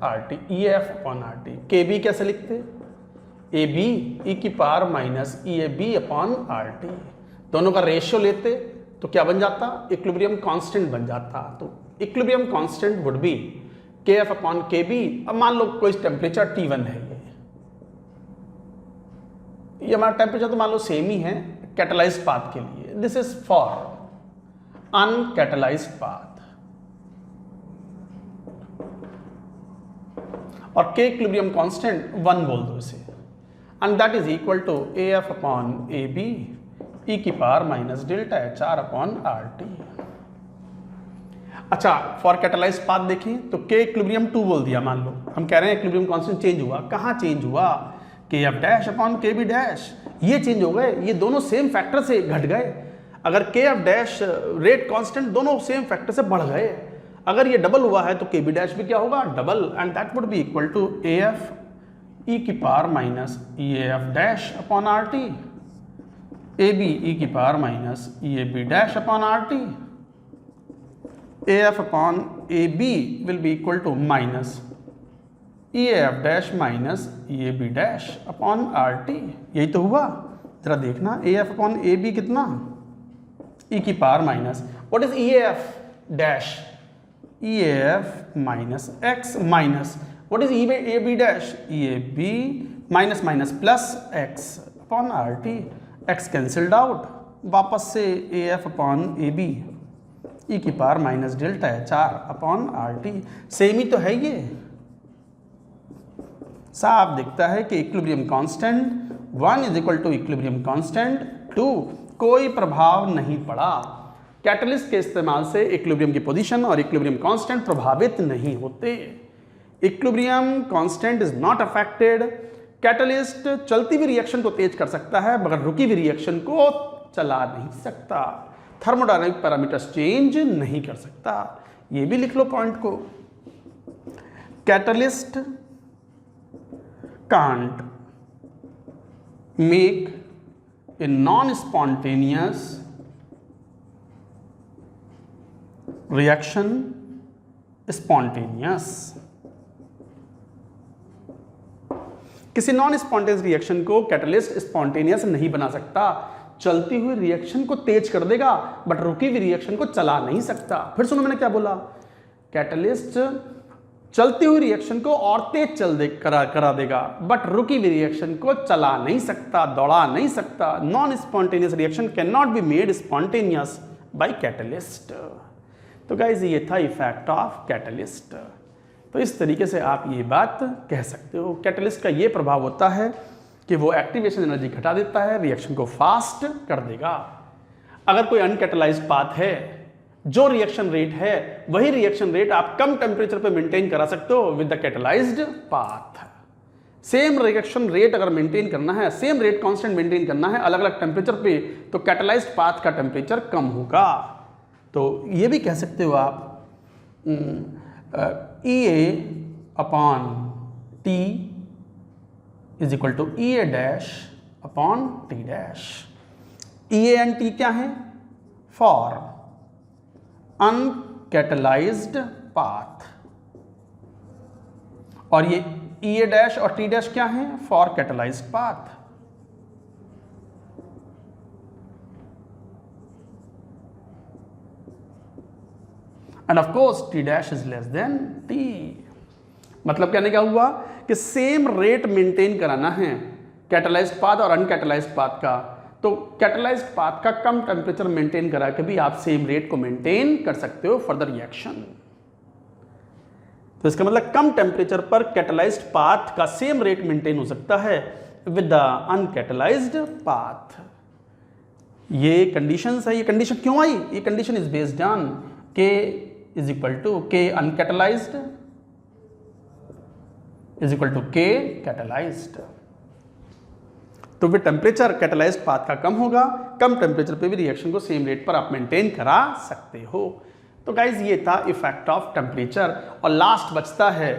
RT, EF upon RT। KB कैसे लिखते? AB e की power minus EAB upon RT। दोनों का रेशियो लेते तो क्या बन जाता? इक्विलिब्रियम कांस्टेंट बन जाता। तो equilibrium constant would be KF upon KB। अब मान लो कोई टेम्परेचर T1 है, ये हमारा टेम्परेचर तो मान लो सेम ही है कैटलाइज्ड पाथ के लिए। This is for uncatalysed path. और K इक्विलिब्रियम कांस्टेंट 1 बोल दो इसे, and that is equal to AF upon AB e की power minus delta HR upon RT। अच्छा, फॉर कैटलाइज्ड पाथ देखें तो K इक्विलिब्रियम 2 बोल दिया। मान लो हम कह रहे हैं इक्विलिब्रियम कांस्टेंट चेंज हुआ। कहाँ चेंज हुआ? KF dash upon KB dash, ये चेंज हो गए। ये दोनों सेम फैक्टर से घट गए। अगर KF डैश रेट कांस्टेंट दोनों सेम फैक्टर से बढ़ गए। अगर ये डबल हुआ है तो KB डैश भी क्या होगा? Double, and that would be equal to AF e की power minus EAF dash upon RT, AB e की power minus EAB dash upon RT। AF upon AB will be equal to minus EAF dash minus EAB dash upon RT। यही तो हुआ। जरा देखना, AF upon AB कितना? e की power minus, what is EAF dash? EAF minus x minus, what is EAB dash? EAB minus minus plus x upon RT। x cancelled out, वापस से AF upon AB e की power minus delta HR upon RT। Same ही तो है ये, साफ दिखता है कि equilibrium constant 1 is equal to equilibrium constant 2। कोई प्रभाव नहीं पड़ा। कैटलिस्ट के इस्तेमाल से इक्विलिब्रियम की पोजीशन और इक्विलिब्रियम कांस्टेंट प्रभावित नहीं होते। Equilibrium constant is not affected. Catalyst चलती हुई रिएक्शन को तेज कर सकता है मगर रुकी हुई रिएक्शन को चला नहीं सकता। थर्मोडायनामिक पैरामीटर्स चेंज नहीं कर सकता। ये भी लिख लो पॉइंट को। catalyst can't make a non-spontaneous reaction spontaneous। किसी नॉन स्पॉन्टेनियस रिएक्शन को कैटलिस्ट स्पॉन्टेनियस नहीं बना सकता। चलती हुई रिएक्शन को तेज कर देगा बट रुकी हुई रिएक्शन को चला नहीं सकता। फिर सुनो मैंने क्या बोला, कैटलिस्ट चलती हुई रिएक्शन को और तेज करा देगा बट रुकी हुई रिएक्शन को चला नहीं सकता, दौड़ा नहीं सकता। Non spontaneous reaction can not be made spontaneous by catalyst. तो गाइज ये था इफेक्ट ऑफ कैटलिस्ट। तो इस तरीके से आप ये बात कह सकते हो। कैटलिस्ट का ये प्रभाव होता है कि वो एक्टिवेशन एनर्जी घटा देता है, रिएक्शन को फास्ट कर देगा। अगर कोई अनकैटलाइज्ड पाथ है, जो रिएक्शन रेट है वही रिएक्शन रेट आप कम टेम्परेचर पे मेंटेन करा सकते हो with the catalysed path. Same reaction rate अगर मेंटेन करना है, सेम रेट कांस्टेंट मेंटेन करना है अलग अलग टेम्परेचर पे, तो कैटलाइज्ड पाथ का टेम्परेचर कम होगा। तो ये भी कह सकते हो आप EA upon T is equal to EA dash upon T dash. EA and T क्या है? For uncatalysed path. और ये EA डैश और T डैश क्या है? For catalysed path. And of course T dash is less than T। मतलब कहने क्या हुआ कि सेम रेट मेंटेन कराना है कैटलाइज्ड पाथ और अनकैटलाइज्ड पाथ का, तो कैटलाइज्ड पाथ का कम टेम्परेचर मेंटेन करा के भी आप सेम रेट को मेंटेन कर सकते हो फॉर द रिएक्शन। तो इसका मतलब कम टेम्परेचर पर कैटलाइज्ड पाथ का सेम रेट मेंटेन हो सकता है विद द अनकैटलाइज्ड पाथ। ये कंडीशंस है। ये कंडीशन क्यों आई? ये condition is based on K is equal to K uncatalysed is equal to K catalysed. तो भी टेम्परेचर कैटलाइज्ड पाथ का कम होगा, कम टेम्परेचर पे भी रिएक्शन को सेम रेट पर आप मेंटेन करा सकते हो। तो गाइज ये था इफेक्ट ऑफ टेम्परेचर। और लास्ट बचता है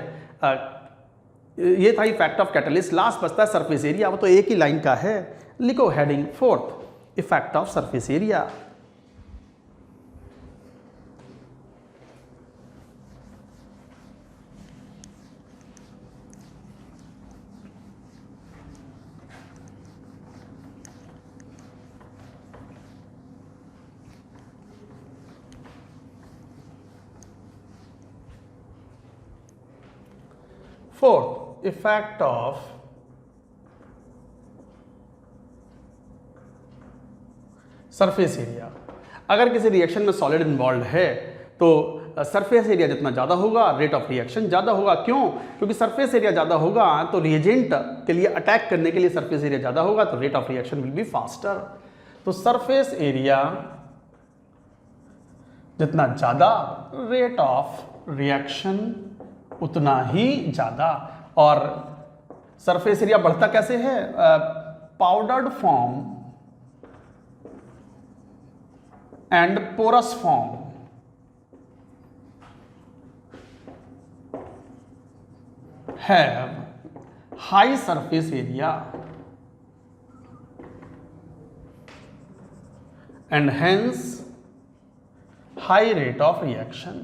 ये था इफेक्ट ऑफ कैटलिस्ट। लास्ट बचता है सरफेस एरिया। वो तो एक ही लाइन का है। लिखो heading 4th effect of surface area. Fourth, effect of surface area. अगर किसी रिएक्शन में सॉलिड इन्वॉल्व है तो सरफेस एरिया जितना ज़्यादा होगा रेट ऑफ रिएक्शन ज़्यादा होगा। क्यों? क्योंकि सरफेस एरिया ज़्यादा होगा तो रिएजेंट के लिए अटैक करने के लिए सरफेस एरिया ज़्यादा होगा तो rate of reaction will be faster. तो सरफेस एरिया जितना ज़्यादा रेट ऑफ रिएक्शन उतना ही ज़्यादा। और सरफेस एरिया बढ़ता कैसे है? Powdered form and porous form have high surface area and hence high rate of reaction.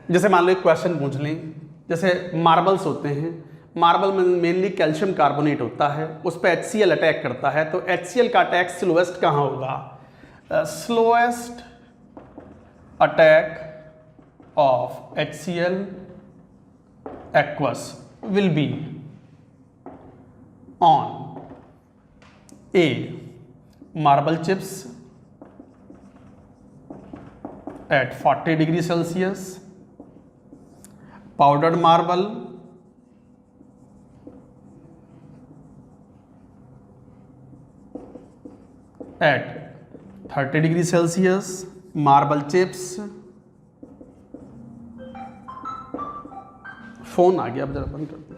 जैसे मान लो एक क्वेश्चन पूछ लें, जैसे मार्बल्स होते हैं, मार्बल में मेनली कैल्शियम कार्बोनेट होता है, उस पर HCl अटैक करता है, तो HCl का अटैक स्लोएस्ट कहाँ होगा? Slowest attack of HCl aqueous will be on A marble chips at 40 degrees Celsius, powdered marble at 30 degrees Celsius, marble chips. Phone आ गया, अब जरा बंद कर दो।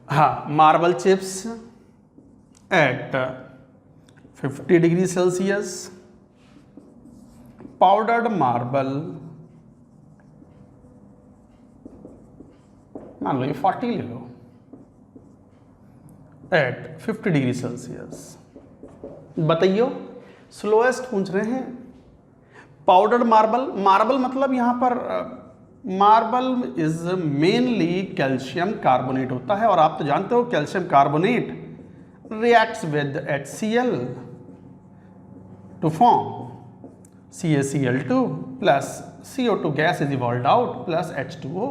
हाँ, marble chips at 50 degree Celsius, powdered marble मान लो ये 40 ले लो, एट 50 डिग्री सेल्सियस। बताइए स्लोएस्ट पूछ रहे हैं। पाउडर्ड मार्बल, मार्बल मतलब यहां पर marble is mainly calcium carbonate होता है, और आप तो जानते हो calcium carbonate reacts with HCl to form CaCl2 plus CO2 gas is evolved out plus H2O।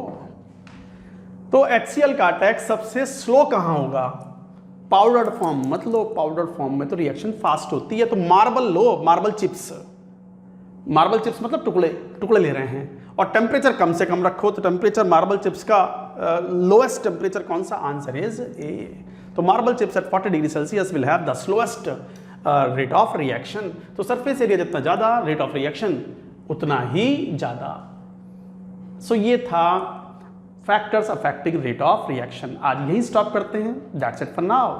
तो HCl का अटैक सबसे स्लो कहां होगा? पाउडर्ड फॉर्म मत लो, पाउडर्ड फॉर्म में तो रिएक्शन फास्ट होती है। तो मार्बल लो, मार्बल चिप्स, मार्बल चिप्स मतलब टुकड़े टुकड़े ले रहे हैं, और टेम्परेचर कम से कम रखो। तो टेम्परेचर मार्बल चिप्स का लोएस्ट टेम्परेचर कौन सा? Answer is A. तो marble chips at 40 degree Celsius will have the slowest rate of reaction. तो सरफेस एरिया जितना ज़्यादा, रेट ऑफ रिएक्शन उतना ही ज़्यादा। सो ये था factors affecting rate of reaction. आज यही स्टॉप करते हैं। That's it for now.